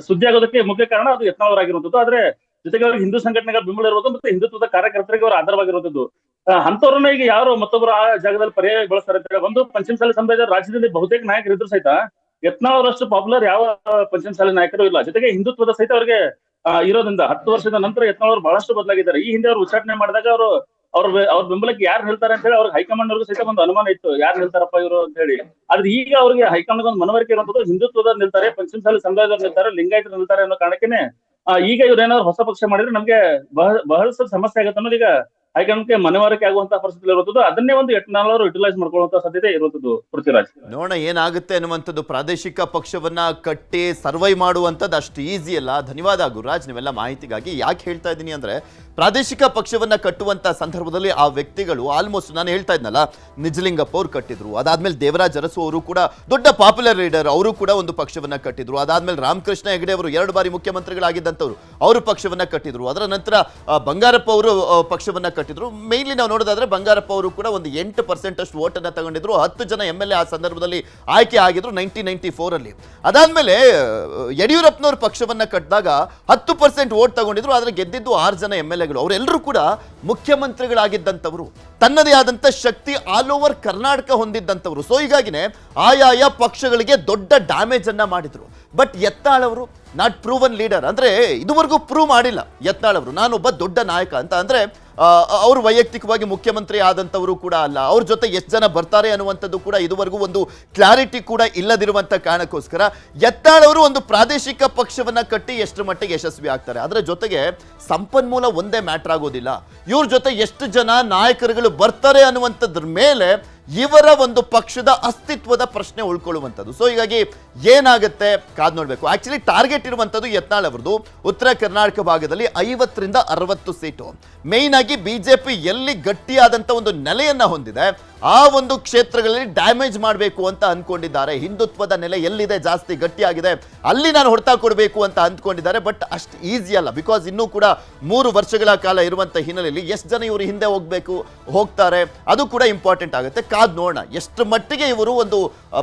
ಸುದ್ದಿ ಆಗೋದಕ್ಕೆ ಮುಖ್ಯ ಕಾರಣ ಅದು ಯತ್ನಾಳ್ ಅವರಾಗಿರುವಂತದ್ದು. ಆದ್ರೆ ಜೊತೆಗೆ ಅವ್ರಿಗೆ ಹಿಂದೂ ಸಂಘಟನೆಗಳ ಬೆಂಬಲ ಇರುವುದು ಮತ್ತೆ ಹಿಂದುತ್ವದ ಕಾರ್ಯಕರ್ತರಿಗೆ ಅವರ ಆಧಾರವಾಗಿರುವಂತದ್ದು. ಅಂತವ್ರನ್ನ ಈಗ ಯಾರು ಮತ್ತೊಬ್ಬರು ಆ ಜಾಗದಲ್ಲಿ ಪರ್ಯಾಯ ಬಳಸ್ತಾರೆ ಅಂತ ಹೇಳಿ ಒಂದು ಪಂಚಮಸಾಲಿ ಸಮುದಾಯದ ರಾಜ್ಯದಲ್ಲಿ ಬಹುತೇಕ ನಾಯಕರು ಇದ್ರು ಸಹಿತ ಯತ್ನಾಳ್ ಅವರಷ್ಟು ಪಾಪ್ಯುಲರ್ ಯಾವ ಪಂಚಮಸಾಲಿ ನಾಯಕರು ಇಲ್ಲ. ಜೊತೆಗೆ ಹಿಂದುತ್ವದ ಸಹಿತ ಅವರಿಗೆ ಇರೋದ್ರಿಂದ 10 ವರ್ಷದ ನಂತರ ಯತ್ನಾಳ್ ಅವರು ಬಹಳಷ್ಟು ಬದಲಾಗಿದ್ದಾರೆ. ಈ ಹಿಂದೆ ಅವರು ಉಚ್ಚಾಟನೆ ಮಾಡಿದಾಗ ಅವ್ರ ಬೆಂಬಲಕ್ಕೆ ಯಾರು ಹೇಳ್ತಾರೆ ಅಂತ ಹೇಳಿ ಅವ್ರಿಗೆ ಹೈಕಮಾಂಡ್ ಅವ್ರಿಗೂ ಸಹಿತ ಒಂದು ಅನುಮಾನ ಇತ್ತು, ಯಾರು ಹೇಳ್ತಾರಪ್ಪ ಇವರು ಅಂತ ಹೇಳಿ. ಆದ್ರೆ ಈಗ ಅವ್ರಿಗೆ ಹೈಕಮಾಂಡ್ ಒಂದು ಮನವರಿಕೆ ಇರುವಂತದ್ದು ಹಿಂದುತ್ವದ ನಿಲ್ತಾರೆ, ಪಂಚಮಸಾಲಿ ಸಮುದಾಯದವ್ರು ನಿಲ್ತಾರೆ, ಲಿಂಗಾಯತರು ನಿಲ್ತಾರೆ ಅನ್ನೋ ಕಾರಣಕ್ಕೇನೆ ಈಗ ಇವ್ರೇನಾದ್ರು ಹೊಸ ಪಕ್ಷ ಮಾಡಿದ್ರೆ ನಮ್ಗೆ ಬಹಳಷ್ಟು ಸಮಸ್ಯೆ ಆಗುತ್ತೆ ಅನ್ನೋದು ಈಗ ಹೈಕಮಾಂಡ್ಗೆ ಮನವರಿಕೆ ಆಗುವಂತಹ ಪರಿಸ್ಥಿತಿ ಇರುವಂತದ್ದು. ಅದನ್ನೇ ಒಂದು ಯತ್ನಾಳ್ ಅವರು ಯುಟಿಲೈಸ್ ಮಾಡ್ಕೊಳ್ಳುವಂತಹ ಸಾಧ್ಯತೆ ಇರುವಂತದ್ದು. ಪೃಥ್ವಿರಾಜ್, ನೋಡೋಣ ಏನಾಗುತ್ತೆ ಅನ್ನುವಂಥದ್ದು. ಪ್ರಾದೇಶಿಕ ಪಕ್ಷವನ್ನ ಕಟ್ಟಿ ಸರ್ವೈ ಮಾಡುವಂಥದ್ದು ಅಷ್ಟು ಈಸಿ ಅಲ್ಲ. ಧನ್ಯವಾದ ಗುರುರಾಜ್ ನೀವೆಲ್ಲ ಮಾಹಿತಿಗಾಗಿ. ಯಾಕೆ ಹೇಳ್ತಾ ಇದ್ದೀನಿ ಅಂದ್ರೆ ಪ್ರಾದೇಶಿಕ ಪಕ್ಷವನ್ನ ಕಟ್ಟುವಂತ ಸಂದರ್ಭದಲ್ಲಿ ಆ ವ್ಯಕ್ತಿಗಳು ಆಲ್ಮೋಸ್ಟ್ ನಾನು ಹೇಳ್ತಾ ಇದ್ನಲ್ಲ, ನಿಜಲಿಂಗಪ್ಪ ಅವರು ಕಟ್ಟಿದ್ರು, ಅದಾದ್ಮೇಲೆ ದೇವರಾಜ್ ಅರಸು ಅವರು ಕೂಡ ದೊಡ್ಡ ಪಾಪ್ಯುಲರ್ ಲೀಡರ್, ಅವರು ಕೂಡ ಒಂದು ಪಕ್ಷವನ್ನ ಕಟ್ಟಿದ್ರು. ಅದಾದ್ಮೇಲೆ ರಾಮಕೃಷ್ಣ ಹೆಗಡೆ ಅವರು 2 ಬಾರಿ ಮುಖ್ಯಮಂತ್ರಿಗಳಾಗಿದ್ದಂಥವ್ರು, ಅವರು ಪಕ್ಷವನ್ನ ಕಟ್ಟಿದ್ರು. ಅದರ ನಂತರ ಬಂಗಾರಪ್ಪ ಅವರು ಪಕ್ಷವನ್ನ ಕಟ್ಟಿದ್ರು. ಮೇನ್ಲಿ ನಾವು ನೋಡೋದಾದ್ರೆ ಬಂಗಾರಪ್ಪ ಅವರು ಕೂಡ ಒಂದು 8% ಅಷ್ಟು ವೋಟ್ ಅನ್ನ ತಗೊಂಡಿದ್ರು. 10 ಜನ MLA ಆ ಸಂದರ್ಭದಲ್ಲಿ ಆಯ್ಕೆ ಆಗಿದ್ರು 1994 ಅದಾದ್ಮೇಲೆ ಯಡಿಯೂರಪ್ಪನವ್ರ ಪಕ್ಷವನ್ನ ಕಟ್ಟಿದಾಗ 10% ವೋಟ್ ತಗೊಂಡಿದ್ರು. ಆದ್ರೆ ಗೆದ್ದಿದ್ದು 6 ಜನ MLA ಗಳು ಅವರೆಲ್ಲರೂ ಕೂಡ ಮುಖ್ಯಮಂತ್ರಿಗಳಾಗಿದ್ದಂಥವರು, ತನ್ನದೇ ಆದಂಥ ಶಕ್ತಿ ಆಲ್ ಓವರ್ ಕರ್ನಾಟಕ ಹೊಂದಿದ್ದಂಥವ್ರು. ಸೊ ಹೀಗಾಗಿನೇ ಆಯಾಯ ಪಕ್ಷಗಳಿಗೆ ದೊಡ್ಡ ಡ್ಯಾಮೇಜ್ ಅನ್ನ ಮಾಡಿದ್ರು. ಬಟ್ ಯತ್ನಾಳ್ ಅವರು ನಾಟ್ ಪ್ರೂವನ್ ಲೀಡರ್, ಅಂದ್ರೆ ಇದುವರೆಗೂ ಪ್ರೂವ್ ಮಾಡಿಲ್ಲ ಯತ್ನಾಳ್ ಅವರು ನಾನೊಬ್ಬ ದೊಡ್ಡ ನಾಯಕ ಅಂತ. ಅಂದ್ರೆ ಅವರು ವೈಯಕ್ತಿಕವಾಗಿ ಮುಖ್ಯಮಂತ್ರಿ ಆದಂಥವರು ಕೂಡ ಅಲ್ಲ, ಅವ್ರ ಜೊತೆ ಎಷ್ಟು ಜನ ಬರ್ತಾರೆ ಅನ್ನುವಂಥದ್ದು ಕೂಡ ಇದುವರೆಗೂ ಒಂದು ಕ್ಲಾರಿಟಿ ಕೂಡ ಇಲ್ಲದಿರುವಂಥ ಕಾರಣಕ್ಕೋಸ್ಕರ ಯತ್ನಾಳ್ ಅವರು ಒಂದು ಪ್ರಾದೇಶಿಕ ಪಕ್ಷವನ್ನ ಕಟ್ಟಿ ಎಷ್ಟು ಮಟ್ಟಿಗೆ ಯಶಸ್ವಿ ಆಗ್ತಾರೆ. ಅದರ ಜೊತೆಗೆ ಸಂಪನ್ಮೂಲ ಒಂದೇ ಮ್ಯಾಟರ್ ಆಗೋದಿಲ್ಲ, ಇವ್ರ ಜೊತೆ ಎಷ್ಟು ಜನ ನಾಯಕರುಗಳು ಬರ್ತಾರೆ ಅನ್ನುವಂಥದ್ರ ಮೇಲೆ ಇವರ ಒಂದು ಪಕ್ಷದ ಅಸ್ತಿತ್ವದ ಪ್ರಶ್ನೆ ಉಳ್ಕೊಳ್ಳುವಂಥದ್ದು. ಸೊ ಹೀಗಾಗಿ ಏನಾಗುತ್ತೆ ಕಾದ್ ನೋಡ್ಬೇಕು. ಆಕ್ಚುಲಿ ಟಾರ್ಗೆಟ್ ಇರುವಂಥದ್ದು ಯತ್ನಾಳ್ ಅವರದು ಉತ್ತರ ಕರ್ನಾಟಕ ಭಾಗದಲ್ಲಿ 50ರಿಂದ 60 ಸೀಟು. ಮೇಯ್ನ್ ಆಗಿ ಬಿಜೆಪಿ ಎಲ್ಲಿ ಗಟ್ಟಿಯಾದಂಥ ಒಂದು ನೆಲೆಯನ್ನ ಹೊಂದಿದೆ ಆ ಒಂದು ಕ್ಷೇತ್ರಗಳಲ್ಲಿ ಡ್ಯಾಮೇಜ್ ಮಾಡಬೇಕು ಅಂತ ಅಂದ್ಕೊಂಡಿದ್ದಾರೆ. ಹಿಂದುತ್ವದ ನೆಲೆ ಎಲ್ಲಿದೆ ಜಾಸ್ತಿ ಗಟ್ಟಿಯಾಗಿದೆ ಅಲ್ಲಿ ನಾನು ಹೊಡೆತ ಕೊಡಬೇಕು ಅಂತ ಅಂದ್ಕೊಂಡಿದ್ದಾರೆ. ಬಟ್ ಅಷ್ಟು ಈಸಿ ಅಲ್ಲ, ಬಿಕಾಸ್ ಇನ್ನೂ ಕೂಡ 3 ವರ್ಷಗಳ ಕಾಲ ಇರುವಂಥ ಹಿನ್ನೆಲೆಯಲ್ಲಿ ಎಷ್ಟು ಜನ ಇವರು ಹಿಂದೆ ಹೋಗ್ತಾರೆ ಅದು ಕೂಡ ಇಂಪಾರ್ಟೆಂಟ್ ಆಗುತ್ತೆ. ಕಾದ್ ನೋಡೋಣ ಎಷ್ಟು ಮಟ್ಟಿಗೆ ಇವರು ಒಂದು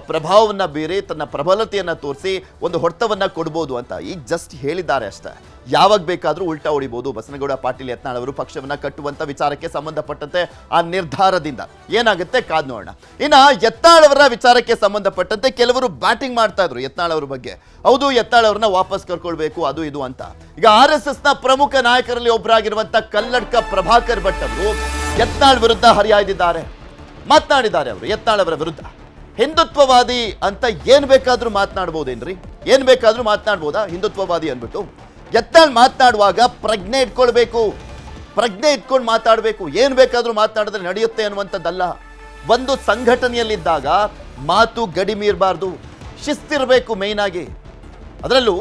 ಪ್ರಭಾವವನ್ನು ಬೀರಿ ತನ್ನ ಪ್ರಬಲತೆಯನ್ನು ತೋರಿಸಿ ಒಂದು ಹೊಡೆತವನ್ನ ಕೊಡ್ಬೋದು ಅಂತ. ಈಗ ಜಸ್ಟ್ ಹೇಳಿದ್ದಾರೆ ಅಷ್ಟೇ, ಯಾವಾಗ ಬೇಕಾದರೂ ಉಲ್ಟಾ ಹೊಡಿಬೋದು. ಬಸನಗೌಡ ಪಾಟೀಲ್ ಯತ್ನಾಳ್ ಅವರು ಪಕ್ಷವನ್ನ ಕಟ್ಟುವಂತ ವಿಚಾರಕ್ಕೆ ಸಂಬಂಧಪಟ್ಟಂತೆ ಆ ನಿರ್ಧಾರದಿಂದ ಏನಾಗುತ್ತೆ ಕಾದ್ ನೋಡೋಣ. ಇನ್ನ ಯತ್ನಾಳ್ ಅವರ ವಿಚಾರಕ್ಕೆ ಸಂಬಂಧಪಟ್ಟಂತೆ ಕೆಲವರು ಬ್ಯಾಟಿಂಗ್ ಮಾಡ್ತಾ ಇದ್ರು ಯತ್ನಾಳ್ ಅವ್ರ ಬಗ್ಗೆ. ಹೌದು, ಯತ್ನಾಳ್ ಅವ್ರನ್ನ ವಾಪಸ್ ಕರ್ಕೊಳ್ಬೇಕು ಅದು ಇದು ಅಂತ. ಈಗ RSS ನ ಪ್ರಮುಖ ನಾಯಕರಲ್ಲಿ ಒಬ್ಬರಾಗಿರುವಂತ ಕಲ್ಲಡ್ಕ ಪ್ರಭಾಕರ್ ಭಟ್ ಅವರು ಯತ್ನಾಳ್ ವಿರುದ್ಧ ಹರಿಹಾಯ್ದಿದ್ದಾರೆ, ಮಾತನಾಡಿದ್ದಾರೆ. ಅವರು ಯತ್ನಾಳ್ ಅವರ ವಿರುದ್ಧ ಹಿಂದುತ್ವವಾದಿ ಅಂತ ಏನ್ ಬೇಕಾದ್ರೂ ಮಾತನಾಡ್ಬೋದೇನ್ರಿ? ಏನ್ ಬೇಕಾದ್ರೂ ಮಾತನಾಡ್ಬೋದಾ ಹಿಂದುತ್ವವಾದಿ ಅನ್ಬಿಟ್ಟು? ಯತ್ನಾಳ್ ಮಾತನಾಡುವಾಗ ಪ್ರಜ್ಞೆ ಇಟ್ಕೊಳ್ಬೇಕು, ಪ್ರಜ್ಞೆ ಇಟ್ಕೊಂಡು ಮಾತಾಡಬೇಕು. ಏನ್ ಬೇಕಾದ್ರೂ ಮಾತನಾಡಿದ್ರೆ ನಡೆಯುತ್ತೆ ಅನ್ನುವಂಥದ್ದಲ್ಲ. ಒಂದು ಸಂಘಟನೆಯಲ್ಲಿದ್ದಾಗ ಮಾತು ಗಡಿ ಮೀರಬಾರ್ದು, ಶಿಸ್ತಿರಬೇಕು ಮೇಯ್ನ್ ಆಗಿ. ಅದರಲ್ಲೂ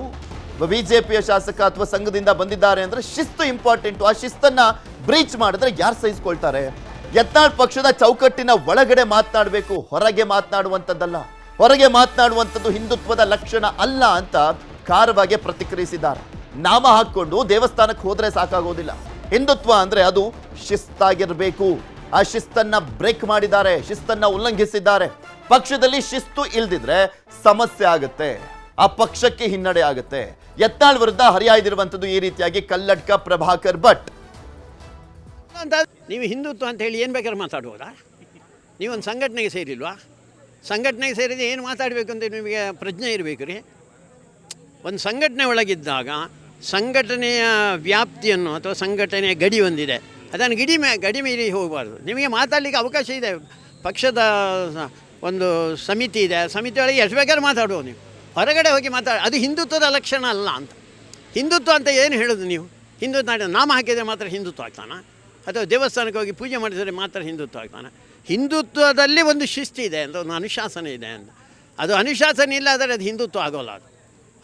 ಬಿಜೆಪಿಯ ಶಾಸಕ ಅಥವಾ ಸಂಘದಿಂದ ಬಂದಿದ್ದಾರೆ ಅಂದ್ರೆ ಶಿಸ್ತು ಇಂಪಾರ್ಟೆಂಟು. ಆ ಶಿಸ್ತನ್ನ ಬ್ರೀಚ್ ಮಾಡಿದ್ರೆ ಯಾರು ಸಹಿಸ್ಕೊಳ್ತಾರೆ? ಯತ್ನಾಳ್ ಪಕ್ಷದ ಚೌಕಟ್ಟಿನ ಒಳಗಡೆ ಮಾತನಾಡಬೇಕು, ಹೊರಗೆ ಮಾತನಾಡುವಂಥದ್ದಲ್ಲ. ಹೊರಗೆ ಮಾತನಾಡುವಂಥದ್ದು ಹಿಂದುತ್ವದ ಲಕ್ಷಣ ಅಲ್ಲ ಅಂತ ಖಾರವಾಗಿ ಪ್ರತಿಕ್ರಿಯಿಸಿದ್ದಾರೆ. ನಾಮ ಹಾಕೊಂಡು ದೇವಸ್ಥಾನಕ್ಕೆ ಹೋದ್ರೆ ಸಾಕಾಗೋದಿಲ್ಲ. ಹಿಂದುತ್ವ ಅಂದ್ರೆ ಅದು ಶಿಸ್ತಾಗಿರ್ಬೇಕು. ಆ ಶಿಸ್ತನ್ನ ಬ್ರೇಕ್ ಮಾಡಿದ್ದಾರೆ, ಶಿಸ್ತನ್ನ ಉಲ್ಲಂಘಿಸಿದ್ದಾರೆ. ಪಕ್ಷದಲ್ಲಿ ಶಿಸ್ತು ಇಲ್ದಿದ್ರೆ ಸಮಸ್ಯೆ ಆಗುತ್ತೆ, ಆ ಪಕ್ಷಕ್ಕೆ ಹಿನ್ನಡೆ ಆಗುತ್ತೆ. ಯತ್ನಾಳ್ ವಿರುದ್ಧ ಹರಿಹಾಯ್ದಿರುವಂಥದ್ದು ಈ ರೀತಿಯಾಗಿ ಕಲ್ಲಡ್ಕ ಪ್ರಭಾಕರ್ ಭಟ್. ನೀವು ಹಿಂದುತ್ವ ಅಂತ ಹೇಳಿ ಏನು ಬೇಕಾದ್ರೆ ಮಾತಾಡ್ಬೋದಾ? ನೀವೊಂದು ಸಂಘಟನೆಗೆ ಸೇರಿಲ್ವಾ? ಸಂಘಟನೆಗೆ ಸೇರಿದ್ರೆ ಏನು ಮಾತಾಡಬೇಕು ಅಂತ ನಿಮಗೆ ಪ್ರಜ್ಞೆ ಇರಬೇಕು ರೀ. ಒಂದು ಸಂಘಟನೆ ಒಳಗಿದ್ದಾಗ ಸಂಘಟನೆಯ ವ್ಯಾಪ್ತಿಯನ್ನು ಅಥವಾ ಸಂಘಟನೆಯ ಗಡಿ ಹೊಂದಿದೆ, ಅದನ್ನು ಗಡಿ ಮೀರಿ ಹೋಗಬಾರ್ದು. ನಿಮಗೆ ಮಾತಾಡಲಿಕ್ಕೆ ಅವಕಾಶ ಇದೆ, ಪಕ್ಷದ ಒಂದು ಸಮಿತಿ ಇದೆ, ಸಮಿತಿ ಒಳಗೆ ಎಷ್ಟು ಬೇಕಾದ್ರೂ ಮಾತಾಡ್ಬೋದು. ನೀವು ಹೊರಗಡೆ ಹೋಗಿ ಅದು ಹಿಂದುತ್ವದ ಲಕ್ಷಣ ಅಲ್ಲ ಅಂತ. ಹಿಂದುತ್ವ ಅಂತ ಏನು ಹೇಳೋದು ನೀವು? ಹಿಂದುತ್ವ ನಾಮ ಹಾಕಿದರೆ ಮಾತ್ರ ಹಿಂದುತ್ವ ಆಗ್ತಾನೆ, ಅಥವಾ ದೇವಸ್ಥಾನಕ್ಕೆ ಹೋಗಿ ಪೂಜೆ ಮಾಡಿದರೆ ಮಾತ್ರ ಹಿಂದುತ್ವ ಆಗ್ತಾನೆ? ಹಿಂದುತ್ವದಲ್ಲಿ ಒಂದು ಶಿಸ್ತಿದೆ ಅಂತ, ಒಂದು ಅನುಶಾಸನ ಇದೆ ಅಂತ. ಅದು ಅನುಶಾಸನ ಇಲ್ಲ ಆದರೆ ಅದು ಹಿಂದುತ್ವ ಆಗೋಲ್ಲ.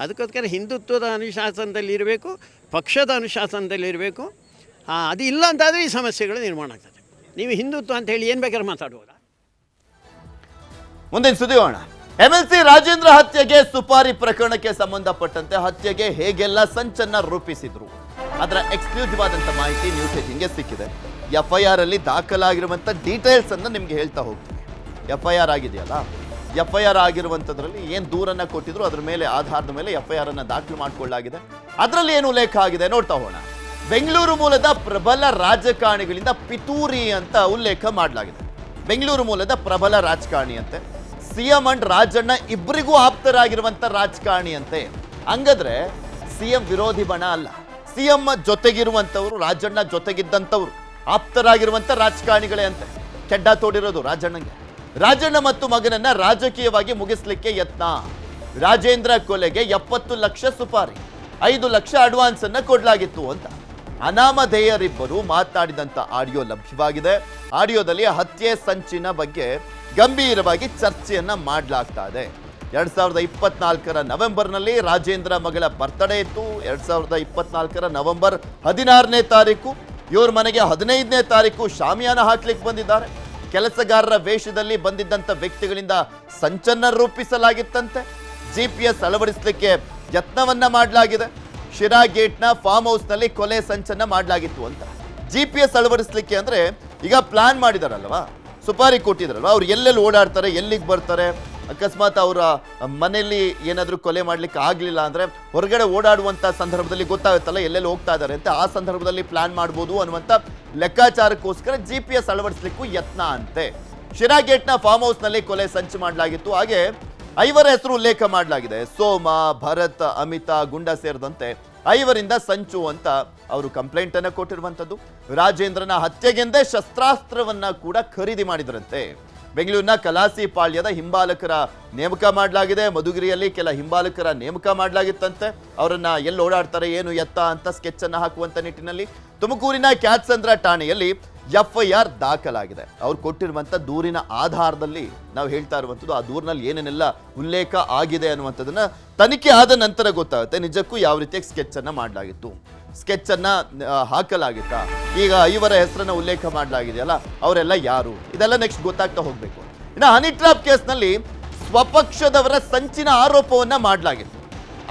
ಅದಕ್ಕೋಸ್ಕರ ಹಿಂದುತ್ವದ ಅನುಶಾಸನದಲ್ಲಿ ಇರಬೇಕು, ಪಕ್ಷದ ಅನುಶಾಸನದಲ್ಲಿ ಇರಬೇಕು. ಅದು ಇಲ್ಲ ಅಂತಾದರೆ ಈ ಸಮಸ್ಯೆಗಳು ನಿರ್ಮಾಣ ಆಗ್ತದೆ. ನೀವು ಹಿಂದುತ್ವ ಅಂತ ಹೇಳಿ ಏನು ಬೇಕಾದ್ರೆ ಮಾತಾಡ್ಬೋದಾ? ಮುಂದಿನ ಸುದ್ದಿ ಹೋಗೋಣ. MLC ರಾಜೇಂದ್ರ ಹತ್ಯೆಗೆ ಸುಪಾರಿ ಪ್ರಕರಣಕ್ಕೆ ಸಂಬಂಧಪಟ್ಟಂತೆ ಹತ್ಯೆಗೆ ಹೇಗೆಲ್ಲ ಸಂಚನ್ನ ರೂಪಿಸಿದ್ರು ಅದರ ಎಕ್ಸ್ಕ್ಲೂಸಿವ್ ಆದಂಥ ಮಾಹಿತಿ ನ್ಯೂಸ್ 18ಗೆ ಸಿಕ್ಕಿದೆ. FIR ಅಲ್ಲಿ ದಾಖಲಾಗಿರುವಂಥ ಡೀಟೇಲ್ಸ್ ಅನ್ನು ನಿಮ್ಗೆ ಹೇಳ್ತಾ ಹೋಗ್ತೀನಿ. FIR ಆಗಿದೆಯಲ್ಲ, FIR ಆಗಿರುವಂಥದ್ರಲ್ಲಿ ಏನು ದೂರನ್ನ ಕೊಟ್ಟಿದ್ರು ಅದ್ರ ಮೇಲೆ ಆಧಾರದ ಮೇಲೆ FIR ಅನ್ನು ದಾಖಲು ಮಾಡಿಕೊಳ್ಳಲಾಗಿದೆ. ಅದರಲ್ಲಿ ಏನು ಉಲ್ಲೇಖ ಆಗಿದೆ ನೋಡ್ತಾ ಹೋಗೋಣ. ಬೆಂಗಳೂರು ಮೂಲದ ಪ್ರಬಲ ರಾಜಕಾರಣಿಗಳಿಂದ ಪಿತೂರಿ ಅಂತ ಉಲ್ಲೇಖ ಮಾಡಲಾಗಿದೆ. ಬೆಂಗಳೂರು ಮೂಲದ ಪ್ರಬಲ ರಾಜಕಾರಣಿ ಅಂತೆ, CM ಅಂಡ್ ರಾಜಣ್ಣ ಇಬ್ಬರಿಗೂ ಆಪ್ತರಾಗಿರುವಂಥ ರಾಜಕಾರಣಿ ಅಂತೆ. ಹಂಗಾದ್ರೆ CM ವಿರೋಧಿ ಬಣ ಅಲ್ಲ, CM ಜೊತೆಗಿರುವಂಥವ್ರು, ರಾಜಣ್ಣ ಜೊತೆಗಿದ್ದಂಥವ್ರು ಆಪ್ತರಾಗಿರುವಂಥ ರಾಜಕಾರಣಿಗಳೇ ಅಂತೆ. ಕೆಡ್ಡ ತೋಡಿರೋದು ರಾಜಣ್ಣಗೆ. ರಾಜಣ್ಣ ಮತ್ತು ಮಗನನ್ನ ರಾಜಕೀಯವಾಗಿ ಮುಗಿಸ್ಲಿಕ್ಕೆ ಯತ್ನ. ರಾಜೇಂದ್ರ ಕೊಲೆಗೆ 70 ಲಕ್ಷ ಸುಪಾರಿ, 5 ಲಕ್ಷ ಅಡ್ವಾನ್ಸ್ ಅನ್ನ ಕೊಡಲಾಗಿತ್ತು ಅಂತ ಅನಾಮಧೇಯರಿಬ್ಬರು ಮಾತನಾಡಿದಂಥ ಆಡಿಯೋ ಲಭ್ಯವಾಗಿದೆ. ಆಡಿಯೋದಲ್ಲಿ ಹತ್ಯೆ ಸಂಚಿನ ಬಗ್ಗೆ ಗಂಭೀರವಾಗಿ ಚರ್ಚೆಯನ್ನ ಮಾಡಲಾಗ್ತಾ ಇದೆ. 2024 ನವೆಂಬರ್ನಲ್ಲಿ ರಾಜೇಂದ್ರ ಮಗಳ ಬರ್ತ್ಡೇ ಇತ್ತು. 2024 ನವೆಂಬರ್ 16ನೇ ತಾರೀಕು ಇವ್ರ ಮನೆಗೆ 15ನೇ ತಾರೀಕು ಶಾಮಿಯಾನ ಹಾಕ್ಲಿಕ್ಕೆ ಬಂದಿದ್ದಾರೆ. ಕೆಲಸಗಾರರ ವೇಷದಲ್ಲಿ ಬಂದಿದ್ದಂಥ ವ್ಯಕ್ತಿಗಳಿಂದ ಸಂಚನ್ನ ರೂಪಿಸಲಾಗಿತ್ತಂತೆ. GPS ಅಳವಡಿಸಲಿಕ್ಕೆ ಯತ್ನವನ್ನ ಮಾಡಲಾಗಿದೆ. ಶಿರಾ ಗೇಟ್ನ ಫಾರ್ಮ್ ಹೌಸ್ನಲ್ಲಿ ಕೊಲೆ ಸಂಚನ್ನ ಮಾಡಲಾಗಿತ್ತು ಅಂತ. GPS ಅಳವಡಿಸಲಿಕ್ಕೆ ಅಂದ್ರೆ ಈಗ ಪ್ಲಾನ್ ಮಾಡಿದಾರಲ್ವಾ, ಸುಪಾರಿ ಕೊಟ್ಟಿದ್ರಲ್ವ, ಅವ್ರು ಎಲ್ಲೆಲ್ಲಿ ಓಡಾಡ್ತಾರೆ, ಎಲ್ಲಿಗೆ ಬರ್ತಾರೆ, ಅಕಸ್ಮಾತ್ ಅವರ ಮನೆಯಲ್ಲಿ ಏನಾದರೂ ಕೊಲೆ ಮಾಡ್ಲಿಕ್ಕೆ ಆಗಲಿಲ್ಲ ಅಂದರೆ ಹೊರಗಡೆ ಓಡಾಡುವಂಥ ಸಂದರ್ಭದಲ್ಲಿ ಗೊತ್ತಾಗುತ್ತಲ್ಲ ಎಲ್ಲೆಲ್ಲಿ ಹೋಗ್ತಾ ಇದ್ದಾರೆ ಅಂತ, ಆ ಸಂದರ್ಭದಲ್ಲಿ ಪ್ಲಾನ್ ಮಾಡ್ಬೋದು ಅನ್ನುವಂಥ ಲೆಕ್ಕಾಚಾರಕ್ಕೋಸ್ಕರ GPS ಅಳವಡಿಸ್ಲಿಕ್ಕೂ ಯತ್ನ ಅಂತೆ. ಶಿರಾ ಗೇಟ್ನ ಫಾರ್ಮ್ ಹೌಸ್ನಲ್ಲಿ ಕೊಲೆ ಸಂಚು ಮಾಡಲಾಗಿತ್ತು. ಹಾಗೆ 5 ಹೆಸರು ಉಲ್ಲೇಖ ಮಾಡಲಾಗಿದೆ. ಸೋಮ, ಭರತ್, ಅಮಿತಾ, ಗುಂಡ ಸೇರಿದಂತೆ 5ರಿಂದ ಸಂಚು ಅಂತ ಅವರು ಕಂಪ್ಲೇಂಟ್ ಅನ್ನು ಕೊಟ್ಟಿರುವಂಥದ್ದು. ರಾಜೇಂದ್ರನ ಹತ್ಯೆಗೆಂದೇ ಶಸ್ತ್ರಾಸ್ತ್ರವನ್ನ ಕೂಡ ಖರೀದಿ ಮಾಡಿದ್ರಂತೆ. ಬೆಂಗಳೂರಿನ ಕಲಾಸಿ ಪಾಳ್ಯದ ಹಿಂಬಾಲಕರ ನೇಮಕ ಮಾಡಲಾಗಿದೆ. ಮಧುಗಿರಿಯಲ್ಲಿ ಕೆಲ ಹಿಂಬಾಲಕರ ನೇಮಕ ಮಾಡಲಾಗಿತ್ತಂತೆ. ಅವರನ್ನ ಎಲ್ಲಿ ಓಡಾಡ್ತಾರೆ ಏನು ಎತ್ತ ಅಂತ ಸ್ಕೆಚ್ ಅನ್ನು ಹಾಕುವಂತ ನಿಟ್ಟಿನಲ್ಲಿ ತುಮಕೂರಿನ ಕ್ಯಾತ್ಸಂದ್ರ ಠಾಣೆಯಲ್ಲಿ FIR ದಾಖಲಾಗಿದೆ. ಅವ್ರು ಕೊಟ್ಟಿರುವಂಥ ದೂರಿನ ಆಧಾರದಲ್ಲಿ ನಾವು ಹೇಳ್ತಾ ಇರುವಂಥದ್ದು, ಆ ದೂರಿನಲ್ಲಿ ಏನೇನೆಲ್ಲ ಉಲ್ಲೇಖ ಆಗಿದೆ ಅನ್ನುವಂಥದ್ದನ್ನ ತನಿಖೆ ಆದ ನಂತರ ಗೊತ್ತಾಗುತ್ತೆ ನಿಜಕ್ಕೂ ಯಾವ ರೀತಿಯಾಗಿ ಸ್ಕೆಚ್ ಅನ್ನ ಮಾಡಲಾಗಿತ್ತು, ಸ್ಕೆಚ್ ಅನ್ನ ಹಾಕಲಾಗಿತ್ತಾ, ಈಗ 5 ಹೆಸರನ್ನ ಉಲ್ಲೇಖ ಮಾಡಲಾಗಿದೆಯಲ್ಲ ಅವರೆಲ್ಲ ಯಾರು, ಇದೆಲ್ಲ ನೆಕ್ಸ್ಟ್ ಗೊತ್ತಾಗ್ತಾ ಹೋಗ್ಬೇಕು. ಇನ್ನು ಹನಿ ಟ್ರಾಪ್ ಕೇಸ್ನಲ್ಲಿ ಸ್ವಪಕ್ಷದವರ ಸಂಚಿನ ಆರೋಪವನ್ನ ಮಾಡಲಾಗಿತ್ತು.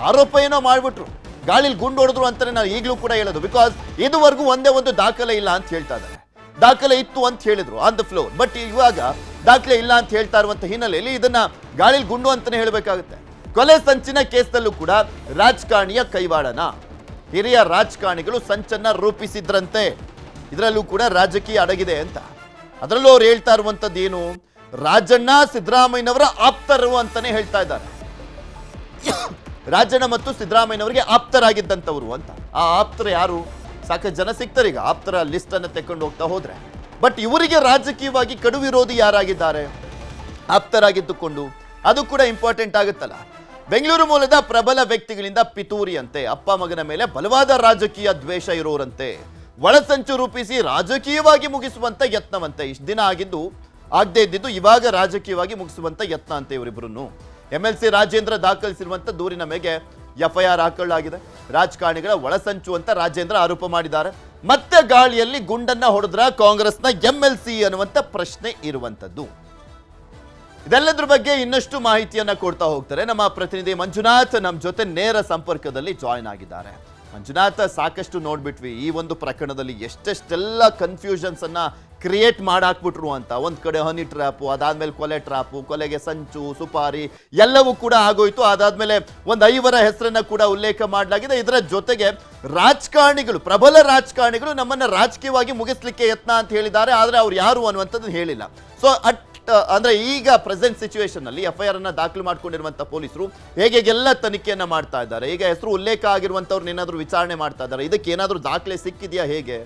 ಆರೋಪ ಏನೋ ಮಾಡ್ಬಿಟ್ರು, ಗಾಳಿಲಿ ಗುಂಡು ಹೊಡೆದ್ರು ಅಂತಾನೆ ನಾನು ಈಗಲೂ ಕೂಡ ಹೇಳೋದು. ಬಿಕಾಸ್ ಇದುವರೆಗೂ ಒಂದೇ ಒಂದು ದಾಖಲೆ ಇಲ್ಲ ಅಂತ ಹೇಳ್ತಾ ಇದ್ದಾರೆ. ದಾಖಲೆ ಇತ್ತು ಅಂತ ಹೇಳಿದ್ರು ಆನ್ ದ ಫ್ಲೋರ್, ಬಟ್ ಇವಾಗ ದಾಖಲೆ ಇಲ್ಲ ಅಂತ ಹೇಳ್ತಾ ಇರುವಂತ ಹಿನ್ನೆಲೆಯಲ್ಲಿ ಇದನ್ನ ಗಾಳಿಲಿ ಗುಂಡು ಅಂತಾನೆ ಹೇಳಬೇಕಾಗುತ್ತೆ. ಕೊಲೆ ಸಂಚಿನ ಕೇಸ್ನಲ್ಲೂ ಕೂಡ ರಾಜಕಾರಣಿಯ ಕೈವಾಡನ, ಹಿರಿಯ ರಾಜಕಾರಣಿಗಳು ಸಂಚನ್ನ ರೂಪಿಸಿದ್ರಂತೆ. ಇದರಲ್ಲೂ ಕೂಡ ರಾಜಕೀಯ ಅಡಗಿದೆ ಅಂತ. ಅದರಲ್ಲೂ ಅವ್ರು ಹೇಳ್ತಾ ಇರುವಂತದ್ದು ಏನು, ರಾಜಣ್ಣ ಸಿದ್ದರಾಮಯ್ಯನವರ ಆಪ್ತರು ಅಂತಾನೆ ಹೇಳ್ತಾ ಇದ್ದಾರೆ. ರಾಜಣ್ಣ ಮತ್ತು ಸಿದ್ದರಾಮಯ್ಯನವರಿಗೆ ಆಪ್ತರಾಗಿದ್ದಂಥವ್ರು ಅಂತ. ಆ ಆಪ್ತರು ಯಾರು? ಸಾಕಷ್ಟು ಜನ ಸಿಗ್ತಾರೆ ಈಗ ಆಪ್ತರ ಲಿಸ್ಟ್ ಅನ್ನು ತೆಕ್ಕೊಂಡು ಹೋಗ್ತಾ ಹೋದ್ರೆ. ಬಟ್ ಇವರಿಗೆ ರಾಜಕೀಯವಾಗಿ ಕಡು ವಿರೋಧಿ ಯಾರಾಗಿದ್ದಾರೆ ಆಪ್ತರಾಗಿದ್ದುಕೊಂಡು, ಅದು ಕೂಡ ಇಂಪಾರ್ಟೆಂಟ್ ಆಗುತ್ತಲ್ಲ. ಬೆಂಗಳೂರು ಮೂಲದ ಪ್ರಬಲ ವ್ಯಕ್ತಿಗಳಿಂದ ಪಿತೂರಿ ಅಂತೆ. ಅಪ್ಪ ಮಗನ ಮೇಲೆ ಬಲವಾದ ರಾಜಕೀಯ ದ್ವೇಷ ಇರೋರಂತೆ. ಒಳಸಂಚು ರೂಪಿಸಿ ರಾಜಕೀಯವಾಗಿ ಮುಗಿಸುವಂತ ಯತ್ನವಂತೆ. ಇಷ್ಟು ದಿನ ಆಗದೇ ಇದ್ದಿದ್ದು ಇವಾಗ ರಾಜಕೀಯವಾಗಿ ಮುಗಿಸುವಂತ ಯತ್ನ ಅಂತೆ ಇವರಿಬ್ಬರನ್ನು. MLC ರಾಜೇಂದ್ರ ದಾಖಲಿಸಿರುವಂತ ದೂರಿನ ಮೇಲೆ FIR ಹಾಕೊಳ್ಳಲಾಗಿದೆ. ರಾಜಕಾರಣಿಗಳ ಒಳಸಂಚು ಅಂತ ರಾಜೇಂದ್ರ ಆರೋಪ ಮಾಡಿದ್ದಾರೆ. ಮತ್ತೆ ಗಾಳಿಯಲ್ಲಿ ಗುಂಡನ್ನ ಹೊಡೆದ್ರ ಕಾಂಗ್ರೆಸ್ನ MLC ಅನ್ನುವಂತ ಪ್ರಶ್ನೆ ಇರುವಂತದ್ದು. ಇದೆಲ್ಲದ್ರ ಬಗ್ಗೆ ಇನ್ನಷ್ಟು ಮಾಹಿತಿಯನ್ನ ಕೊಡ್ತಾ ಹೋಗ್ತಾರೆ ನಮ್ಮ ಪ್ರತಿನಿಧಿ ಮಂಜುನಾಥ್. ನಮ್ಮ ಜೊತೆ ನೇರ ಸಂಪರ್ಕದಲ್ಲಿ ಜಾಯಿನ್ ಆಗಿದ್ದಾರೆ. ಮಂಜುನಾಥ್, ಸಾಕಷ್ಟು ನೋಡ್ಬಿಟ್ವಿ ಈ ಒಂದು ಪ್ರಕರಣದಲ್ಲಿ ಎಷ್ಟೆಷ್ಟೆಲ್ಲ ಕನ್ಫ್ಯೂಷನ್ಸ್ ಅನ್ನ ಕ್ರಿಯೇಟ್ ಮಾಡಾಕ್ಬಿಟ್ರು ಅಂತ. ಒಂದ್ ಕಡೆ ಹನಿ ಟ್ರ್ಯಾಪು, ಅದಾದ್ಮೇಲೆ ಕೊಲೆ ಟ್ರ್ಯಾಪು, ಕೊಲೆಗೆ ಸಂಚು, ಸುಪಾರಿ ಎಲ್ಲವೂ ಕೂಡ ಆಗೋಯ್ತು. ಅದಾದ್ಮೇಲೆ ಒಂದು 5 ಹೆಸರನ್ನ ಕೂಡ ಉಲ್ಲೇಖ ಮಾಡಲಾಗಿದೆ. ಇದರ ಜೊತೆಗೆ ರಾಜಕಾರಣಿಗಳು, ಪ್ರಬಲ ರಾಜಕಾರಣಿಗಳು ನಮ್ಮನ್ನ ರಾಜಕೀಯವಾಗಿ ಮುಗಿಸ್ಲಿಕ್ಕೆ ಯತ್ನ ಅಂತ ಹೇಳಿದ್ದಾರೆ. ಆದ್ರೆ ಅವ್ರು ಯಾರು ಅನ್ನುವಂಥದ್ದು ಹೇಳಿಲ್ಲ. ಸೊ ಅಂದ್ರೆ ಈಗ ಪ್ರೆಸೆಂಟ್ ಸಿಚುವೇಶನ್ ಅಲ್ಲಿ FIR ಅನ್ನ ದಾಖಲು ಮಾಡ್ಕೊಂಡಿರುವಂತ ಪೊಲೀಸರು ಹೇಗೆಲ್ಲ ತನಿಖೆಯನ್ನ ಮಾಡ್ತಾ ಇದ್ದಾರೆ, ಈಗ ಹೆಸರು ಉಲ್ಲೇಖ ಆಗಿರುವಂತವ್ರನ್ನ ಏನಾದ್ರು ವಿಚಾರಣೆ ಮಾಡ್ತಾ ಇದ್ದಾರೆ, ಇದಕ್ಕೆ ಏನಾದ್ರು ದಾಖಲೆ ಸಿಕ್ಕಿದೆಯಾ ಹೇಗೆ?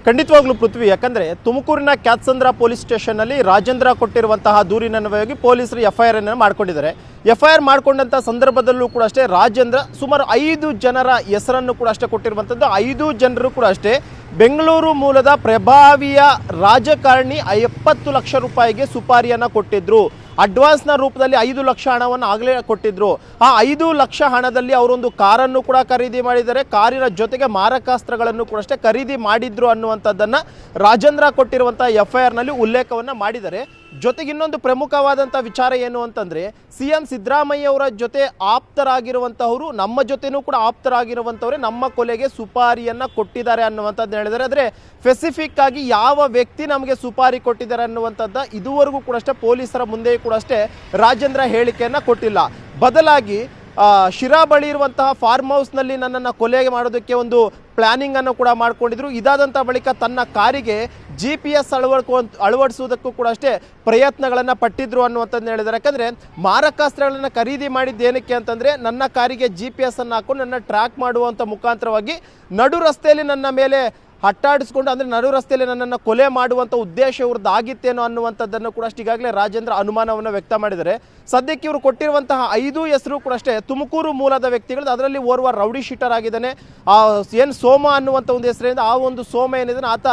ಖಂಡಿತವಾಗ್ಲೂ ಪೃಥ್ವಿ, ಯಾಕಂದ್ರೆ ತುಮಕೂರಿನ ಕ್ಯಾತ್ಸಂದ್ರ ಪೊಲೀಸ್ ಸ್ಟೇಷನ್ನಲ್ಲಿ ರಾಜೇಂದ್ರ ಕೊಟ್ಟಿರುವಂತಹ ದೂರಿನನ್ವಯವಾಗಿ ಪೊಲೀಸರು FIR ಅನ್ನು ಮಾಡ್ಕೊಂಡಿದ್ದಾರೆ. FIR ಮಾಡಿಕೊಂಡಂಥ ಸಂದರ್ಭದಲ್ಲೂ ಕೂಡ ಅಷ್ಟೇ ರಾಜೇಂದ್ರ ಸುಮಾರು 5 ಜನರ ಹೆಸರನ್ನು ಕೂಡ ಅಷ್ಟೇ ಕೊಟ್ಟಿರುವಂಥದ್ದು. 5 ಜನರು ಕೂಡ ಅಷ್ಟೇ ಬೆಂಗಳೂರು ಮೂಲದ ಪ್ರಭಾವಿಯ ರಾಜಕಾರಣಿ 70 ಲಕ್ಷ ರೂಪಾಯಿಗೆ ಸುಪಾರಿಯನ್ನು ಕೊಟ್ಟಿದ್ರು. ಅಡ್ವಾನ್ಸ್ನ ರೂಪದಲ್ಲಿ 5 ಲಕ್ಷ ಹಣವನ್ನು ಆಗಲೇ ಕೊಟ್ಟಿದ್ರು. ಆ 5 ಲಕ್ಷ ಹಣದಲ್ಲಿ ಅವರೊಂದು ಕಾರನ್ನು ಕೂಡ ಖರೀದಿ ಮಾಡಿದ್ದಾರೆ. ಕಾರಿನ ಜೊತೆಗೆ ಮಾರಕಾಸ್ತ್ರಗಳನ್ನು ಕೂಡ ಅಷ್ಟೇ ಖರೀದಿ ಮಾಡಿದ್ರು ಅನ್ನುವಂಥದ್ದನ್ನು ರಾಜೇಂದ್ರ ಕೊಟ್ಟಿರುವಂಥ FIR ನಲ್ಲಿ ಉಲ್ಲೇಖವನ್ನು ಮಾಡಿದ್ದಾರೆ. ಜೊತೆಗೆ ಇನ್ನೊಂದು ಪ್ರಮುಖವಾದಂಥ ವಿಚಾರ ಏನು ಅಂತಂದರೆ, CM ಸಿದ್ದರಾಮಯ್ಯ ಅವರ ಜೊತೆ ಆಪ್ತರಾಗಿರುವಂಥವರು, ನಮ್ಮ ಜೊತೆನೂ ಕೂಡ ಆಪ್ತರಾಗಿರುವಂಥವರೇ ನಮ್ಮ ಕೊಲೆಗೆ ಸುಪಾರಿಯನ್ನು ಕೊಟ್ಟಿದ್ದಾರೆ ಅನ್ನುವಂಥದ್ದು ಹೇಳಿದ್ದಾರೆ. ಆದರೆ ಸ್ಪೆಸಿಫಿಕ್ ಆಗಿ ಯಾವ ವ್ಯಕ್ತಿ ನಮಗೆ ಸುಪಾರಿ ಕೊಟ್ಟಿದ್ದಾರೆ ಅನ್ನುವಂಥದ್ದು ಇದುವರೆಗೂ ಕೂಡ ಅಷ್ಟೇ ಪೊಲೀಸರ ಮುಂದೆಯೂ ಕೂಡ ಅಷ್ಟೇ ರಾಜೇಂದ್ರ ಹೇಳಿಕೆಯನ್ನು ಕೊಟ್ಟಿಲ್ಲ. ಬದಲಾಗಿ ಶಿರಾ ಬಳಿ ಇರುವಂತಹ ಫಾರ್ಮ್ ಹೌಸ್ನಲ್ಲಿ ನನ್ನನ್ನು ಕೊಲೆ ಮಾಡೋದಕ್ಕೆ ಒಂದು ಪ್ಲಾನಿಂಗ್ ಅನ್ನು ಕೂಡ ಮಾಡ್ಕೊಂಡಿದ್ರು. ಇದಾದಂಥ ಬಳಿಕ ತನ್ನ ಕಾರಿಗೆ GPS ಅಳವಡಿಸುವುದಕ್ಕೂ ಕೂಡ ಅಷ್ಟೇ ಪ್ರಯತ್ನಗಳನ್ನು ಪಟ್ಟಿದ್ರು ಅನ್ನುವಂಥದ್ದು ಹೇಳಿದ್ದಾರೆ. ಯಾಕಂದರೆ ಮಾರಕಾಸ್ತ್ರಗಳನ್ನು ಖರೀದಿ ಮಾಡಿದ್ದೇನಕ್ಕೆ ಅಂತಂದರೆ, ನನ್ನ ಕಾರಿಗೆ GPS ಅನ್ನು ಹಾಕೊಂಡು ನನ್ನ ಟ್ರ್ಯಾಕ್ ಮಾಡುವಂಥ ಮುಖಾಂತರವಾಗಿ ನಡು ರಸ್ತೆಯಲ್ಲಿ ನನ್ನ ಮೇಲೆ ಹಟ್ಟಾಡಿಸ್ಕೊಂಡು, ಅಂದರೆ ನಡು ರಸ್ತೆಯಲ್ಲಿ ನನ್ನನ್ನು ಕೊಲೆ ಮಾಡುವಂಥ ಉದ್ದೇಶ ಇವ್ರದ್ದು ಆಗಿತ್ತೇನೋ ಅನ್ನುವಂಥದ್ದನ್ನು ಕೂಡ ಅಷ್ಟು ಈಗಾಗಲೇ ರಾಜೇಂದ್ರ ಅನುಮಾನವನ್ನು ವ್ಯಕ್ತ ಮಾಡಿದ್ದಾರೆ. ಸದ್ಯಕ್ಕೆ ಇವರು ಕೊಟ್ಟಿರುವಂತಹ 5 ಹೆಸರು ಕೂಡ ಅಷ್ಟೇ ತುಮಕೂರು ಮೂಲದ ವ್ಯಕ್ತಿಗಳು. ಅದರಲ್ಲಿ ಓರ್ವ ರೌಡಿ ಶೀಟರ್ ಆಗಿದ್ದಾನೆ. ಏನು ಸೋಮ ಅನ್ನುವಂಥ ಒಂದು ಹೆಸರಿಂದ, ಆ ಒಂದು ಸೋಮ ಏನಿದ್ದಾನೆ ಆತ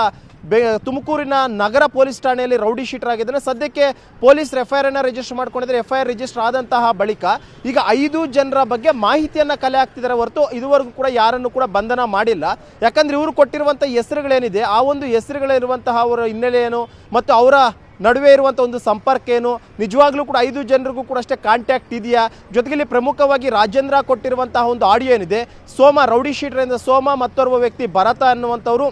ತುಮಕೂರಿನ ನಗರ ಪೊಲೀಸ್ ಠಾಣೆಯಲ್ಲಿ ರೌಡಿ ಶೀಟರ್ ಆಗಿದ್ದಾನೆ. ಸದ್ಯಕ್ಕೆ ಪೊಲೀಸರು FIR ಅನ್ನು ರಿಜಿಸ್ಟರ್ ಮಾಡ್ಕೊಂಡಿದ್ದಾರೆ. FIR ರಿಜಿಸ್ಟರ್ ಆದಂತಹ ಬಳಿಕ ಈಗ 5 ಜನರ ಬಗ್ಗೆ ಮಾಹಿತಿಯನ್ನು ಕಲೆ ಹಾಕ್ತಿದ್ದಾರೆ ಹೊರತು ಇದುವರೆಗೂ ಕೂಡ ಯಾರನ್ನು ಕೂಡ ಬಂಧನ ಮಾಡಿಲ್ಲ. ಯಾಕಂದ್ರೆ ಇವರು ಕೊಟ್ಟಿರುವಂಥ ಹೆಸರುಗಳೇನಿದೆ, ಆ ಒಂದು ಹೆಸರುಗಳಿರುವಂತಹ ಅವರ ಹಿನ್ನೆಲೆ ಏನು ಮತ್ತು ಅವರ ನಡುವೆ ಇರುವಂಥ ಒಂದು ಸಂಪರ್ಕ ಏನು, ನಿಜವಾಗ್ಲೂ ಕೂಡ 5 ಜನರಿಗೂ ಕೂಡ ಅಷ್ಟೇ ಕಾಂಟ್ಯಾಕ್ಟ್ ಇದೆಯಾ? ಜೊತೆಗೆ ಪ್ರಮುಖವಾಗಿ ರಾಜೇಂದ್ರ ಕೊಟ್ಟಿರುವಂತಹ ಒಂದು ಆಡಿಯೋ ಏನಿದೆ, ಸೋಮ ರೌಡಿ ಶೀಟರಿಂದ ಸೋಮ, ಮತ್ತೋರ್ವ ವ್ಯಕ್ತಿ ಭರತ ಅನ್ನುವಂಥವ್ರು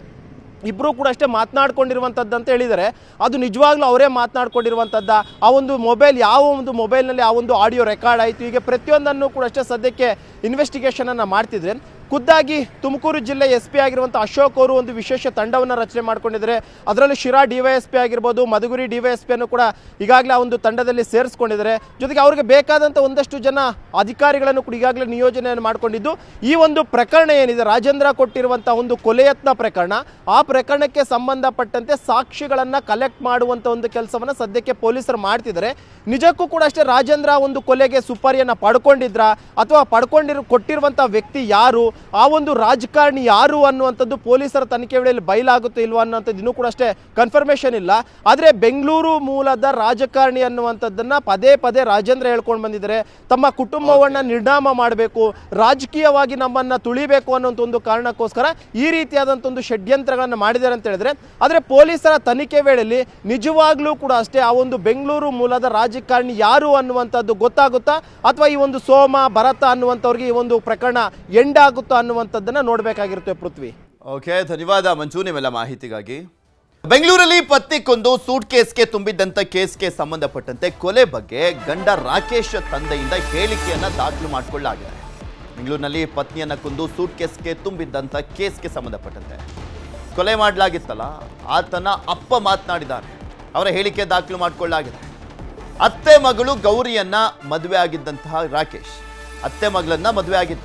ಇಬ್ಬರೂ ಕೂಡ ಅಷ್ಟೇ ಮಾತನಾಡ್ಕೊಂಡಿರುವಂಥದ್ದು ಅಂತ ಹೇಳಿದರೆ ಅದು ನಿಜವಾಗ್ಲೂ ಅವರೇ ಮಾತನಾಡ್ಕೊಂಡಿರುವಂಥದ್ದ. ಆ ಒಂದು ಮೊಬೈಲ್, ಯಾವ ಒಂದು ಮೊಬೈಲ್ನಲ್ಲಿ ಆ ಒಂದು ಆಡಿಯೋ ರೆಕಾರ್ಡ್ ಆಯಿತು, ಹೀಗೆ ಪ್ರತಿಯೊಂದನ್ನು ಕೂಡ ಅಷ್ಟೇ ಸದ್ಯಕ್ಕೆ ಇನ್ವೆಸ್ಟಿಗೇಷನನ್ನು ಮಾಡ್ತಿದ್ರೆ. ಖುದ್ದಾಗಿ ತುಮಕೂರು ಜಿಲ್ಲೆ SP ಆಗಿರುವಂಥ ಅಶೋಕ್ ಅವರು ಒಂದು ವಿಶೇಷ ತಂಡವನ್ನು ರಚನೆ ಮಾಡ್ಕೊಂಡಿದ್ದಾರೆ. ಅದರಲ್ಲಿ ಶಿರಾ DYSP ಆಗಿರ್ಬೋದು, ಮಧುಗುರಿ DYSP ಅನ್ನು ಕೂಡ ಈಗಾಗಲೇ ಆ ಒಂದು ತಂಡದಲ್ಲಿ ಸೇರಿಸ್ಕೊಂಡಿದ್ದಾರೆ. ಜೊತೆಗೆ ಅವ್ರಿಗೆ ಬೇಕಾದಂಥ ಒಂದಷ್ಟು ಜನ ಅಧಿಕಾರಿಗಳನ್ನು ಕೂಡ ಈಗಾಗಲೇ ನಿಯೋಜನೆಯನ್ನು ಮಾಡಿಕೊಂಡಿದ್ದು, ಈ ಒಂದು ಪ್ರಕರಣ ಏನಿದೆ ರಾಜೇಂದ್ರ ಕೊಟ್ಟಿರುವಂಥ ಒಂದು ಕೊಲೆಯತ್ನ ಪ್ರಕರಣ, ಆ ಪ್ರಕರಣಕ್ಕೆ ಸಂಬಂಧಪಟ್ಟಂತೆ ಸಾಕ್ಷಿಗಳನ್ನು ಕಲೆಕ್ಟ್ ಮಾಡುವಂಥ ಒಂದು ಕೆಲಸವನ್ನು ಸದ್ಯಕ್ಕೆ ಪೊಲೀಸರು ಮಾಡ್ತಿದ್ದಾರೆ. ನಿಜಕ್ಕೂ ಕೂಡ ಅಷ್ಟೇ ರಾಜೇಂದ್ರ ಒಂದು ಕೊಲೆಗೆ ಸುಪಾರಿಯನ್ನು ಪಡ್ಕೊಂಡಿದ್ರ ಅಥವಾ ಕೊಟ್ಟಿರುವಂಥ ವ್ಯಕ್ತಿ ಯಾರು, ಆ ಒಂದು ರಾಜಕಾರಣಿ ಯಾರು ಅನ್ನುವಂಥದ್ದು ಪೊಲೀಸರ ತನಿಖೆ ವೇಳೆಯಲ್ಲಿ ಬಯಲಾಗುತ್ತೋ ಇಲ್ವಾ ಅನ್ನೋಂಥದ್ದು ಇನ್ನೂ ಕೂಡ ಅಷ್ಟೇ ಕನ್ಫರ್ಮೇಷನ್ ಇಲ್ಲ. ಆದರೆ ಬೆಂಗಳೂರು ಮೂಲದ ರಾಜಕಾರಣಿ ಅನ್ನುವಂಥದ್ದನ್ನು ಪದೇ ಪದೇ ರಾಜೇಂದ್ರ ಹೇಳ್ಕೊಂಡು ಬಂದಿದ್ದಾರೆ. ತಮ್ಮ ಕುಟುಂಬವನ್ನು ನಿರ್ನಾಮ ಮಾಡಬೇಕು, ರಾಜಕೀಯವಾಗಿ ನಮ್ಮನ್ನು ತುಳಿಬೇಕು ಅನ್ನೋಂಥ ಒಂದು ಕಾರಣಕ್ಕೋಸ್ಕರ ಈ ರೀತಿಯಾದಂಥ ಒಂದು ಷಡ್ಯಂತ್ರಗಳನ್ನು ಮಾಡಿದ್ದಾರೆ ಅಂತ ಹೇಳಿದ್ರೆ, ಆದರೆ ಪೊಲೀಸರ ತನಿಖೆ ವೇಳೆಯಲ್ಲಿ ನಿಜವಾಗ್ಲೂ ಕೂಡ ಅಷ್ಟೇ ಆ ಒಂದು ಬೆಂಗಳೂರು ಮೂಲದ ರಾಜಕಾರಣಿ ಯಾರು ಅನ್ನುವಂಥದ್ದು ಗೊತ್ತಾಗುತ್ತಾ, ಅಥವಾ ಈ ಒಂದು ಸೋಮ ಭರತ ಅನ್ನುವಂಥವ್ರಿಗೆ ಈ ಒಂದು ಪ್ರಕರಣ ಎಂಡ್ ಆಗುತ್ತಾ ಅನ್ನುವಂಥದ್ದನ್ನು ನೋಡಬೇಕಾಗಿರುತ್ತೆ. ಪೃಥ್ವಿ, ಓಕೆ, ಧನ್ಯವಾದ ಮಂಜು ನಿಮ್ಮೆಲ್ಲ ಮಾಹಿತಿಗಾಗಿ. ಬೆಂಗಳೂರಲ್ಲಿ ಪತ್ನಿ ಕೊಂದು ಸೂಟ್ ಕೇಸ್ಗೆ ತುಂಬಿದ್ದಂಥ ಕೇಸ್ಗೆ ಸಂಬಂಧಪಟ್ಟಂತೆ ಕೊಲೆ ಬಗ್ಗೆ ಗಂಡ ರಾಕೇಶ್ ತಂದೆಯಿಂದ ಹೇಳಿಕೆಯನ್ನ ದಾಖಲು ಮಾಡಿಕೊಳ್ಳಲಾಗಿದೆ. ಬೆಂಗಳೂರಿನಲ್ಲಿ ಪತ್ನಿಯನ್ನ ಕೊಂದು ಸೂಟ್ ಕೇಸ್ಗೆ ತುಂಬಿದ್ದಂಥ ಕೇಸ್ಗೆ ಸಂಬಂಧಪಟ್ಟಂತೆ ಕೊಲೆ ಮಾಡಲಾಗಿತ್ತಲ್ಲ, ಆತನ ಅಪ್ಪ ಮಾತನಾಡಿದ್ದಾರೆ. ಅವರ ಹೇಳಿಕೆ ದಾಖಲು ಮಾಡಿಕೊಳ್ಳಲಾಗಿದೆ. ಅತ್ತೆ ಮಗಳು ಗೌರಿಯನ್ನ ಮದುವೆ ಆಗಿದ್ದಂತಹ ರಾಕೇಶ್, ಅತ್ತೆ ಮಗಳನ್ನ ಮದುವೆ ಆಗಿದ್ದ,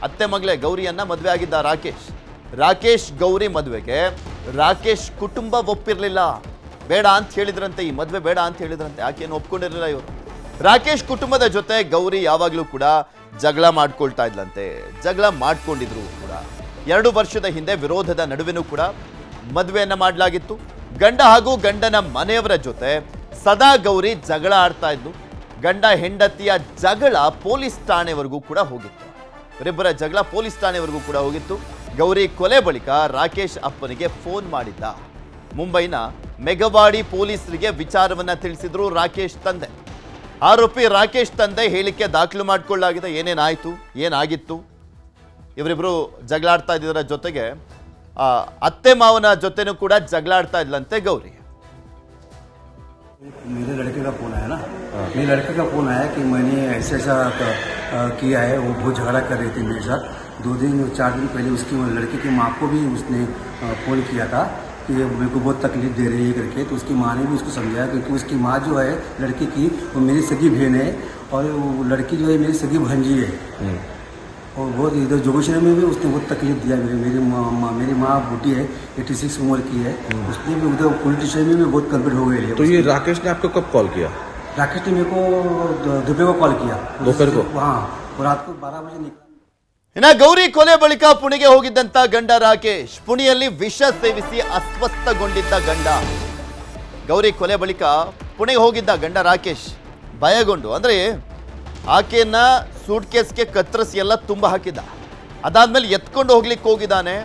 ಅತ್ತೆ ಮಗಳೇ ಗೌರಿಯನ್ನ ಮದುವೆ ಆಗಿದ್ದ ರಾಕೇಶ್ ಗೌರಿ ಮದುವೆಗೆ ರಾಕೇಶ್ ಕುಟುಂಬ ಒಪ್ಪಿರಲಿಲ್ಲ. ಬೇಡ ಅಂತ ಹೇಳಿದ್ರಂತೆ, ಈ ಮದುವೆ ಬೇಡ ಅಂತ ಹೇಳಿದ್ರಂತೆ. ಆಕೆಯನ್ನು ಒಪ್ಕೊಂಡಿರಲಿಲ್ಲ ಇವರು. ರಾಕೇಶ್ ಕುಟುಂಬದ ಜೊತೆ ಗೌರಿ ಯಾವಾಗಲೂ ಕೂಡ ಜಗಳ ಮಾಡ್ಕೊಳ್ತಾ ಇದ್ಲಂತೆ. ಜಗಳ ಮಾಡ್ಕೊಂಡಿದ್ರು ಕೂಡ 2 ವರ್ಷದ ಹಿಂದೆ ವಿರೋಧದ ನಡುವೆನೂ ಕೂಡ ಮದುವೆಯನ್ನ ಮಾಡಲಾಗಿತ್ತು. ಗಂಡ ಹಾಗೂ ಗಂಡನ ಮನೆಯವರ ಜೊತೆ ಸದಾ ಗೌರಿ ಜಗಳ ಆಡ್ತಾ ಇದ್ಲು. ಗಂಡ ಹೆಂಡತಿಯ ಜಗಳ ಪೊಲೀಸ್ ಠಾಣೆವರೆಗೂ ಕೂಡ ಹೋಗಿತ್ತು. ಇವರಿಬ್ಬರ ಜಗಳ ಪೊಲೀಸ್ ಠಾಣೆವರೆಗೂ ಕೂಡ ಹೋಗಿತ್ತು. ಗೌರಿ ಕೊಲೆ ಬಳಿಕ ರಾಕೇಶ್ ಅಪ್ಪನಿಗೆ ಫೋನ್ ಮಾಡಿದ್ದ. ಮುಂಬೈನ ಮೆಗವಾಡಿ ಪೊಲೀಸರಿಗೆ ವಿಚಾರವನ್ನ ತಿಳಿಸಿದ್ರು ರಾಕೇಶ್ ತಂದೆ. ಆರೋಪಿ ರಾಕೇಶ್ ತಂದೆ ಹೇಳಿಕೆ ದಾಖಲು ಮಾಡಿಕೊಳ್ಳಲಾಗಿದೆ. ಏನೇನಾಯಿತು, ಏನಾಗಿತ್ತು, ಇವರಿಬ್ಬರು ಜಗಳಾಡ್ತಾ ಇದ್ದರ ಜೊತೆಗೆ ಅತ್ತೆ ಮಾವನ ಜೊತೆನೂ ಕೂಡ ಜಗಳಾಡ್ತಾ ಇದ್ಲಂತೆ ಗೌರಿ. मेरे लड़के का फ़ोन आया ना, मेरे लड़के का फ़ोन आया कि मैंने ऐसा किया है। वो बहुत झगड़ा कर रही थी मेरे साथ। 4 दिन पहले उसकी लड़के की माँ को भी उसने फ़ोन किया था कि मेरे को बहुत तकलीफ दे रही है करके। तो उसकी माँ ने भी उसको समझाया, क्योंकि उसकी माँ जो है लड़के की, वो मेरी सगी बहन है, और वो लड़की जो है मेरी सगी भांजी है। और बहुत इधर जोगेश्वरी में भी उसने बहुत तकलीफ दिया। मेरी माँ बूटी है, 86 उम्र की है। उसने भी उधर पुलिस स्टेशन में भी बहुत कंप्लीट हो गई है। तो ये राकेश ने आपको कब कॉल किया? राकेश ने मेरे को दोपहर को कॉल किया। दोपहर को? हाँ, रात को 12 बजे निकला। ಇನ್ನ ಗೌರಿ ಕೊಲೆ ಬಳಿಕ ಪುಣೆಗೆ ಹೋಗಿದ್ದಂತ ಗಂಡ ರಾಕೇಶ್, ಪುಣೆಯಲ್ಲಿ ವಿಷ ಸೇವಿಸಿ ಅಸ್ವಸ್ಥಗೊಂಡಿದ್ದ ಗಂಡ. ಗೌರಿ ಕೊಲೆ ಬಳಿಕ ಪುಣೆಗೆ ಹೋಗಿದ್ದ ಗಂಡ ರಾಕೇಶ್ ಭಯಗೊಂಡು, ಅಂದ್ರೆ ಆಕೆಯನ್ನ ಸೂಟ್ ಕೇಸ್ಗೆ ಕತ್ತರಿಸಿ ಎಲ್ಲ ತುಂಬ ಹಾಕಿದ್ದ. ಅದಾದ್ಮೇಲೆ ಎತ್ಕೊಂಡು ಹೋಗ್ಲಿಕ್ಕೆ ಹೋಗಿದ್ದಾನೆ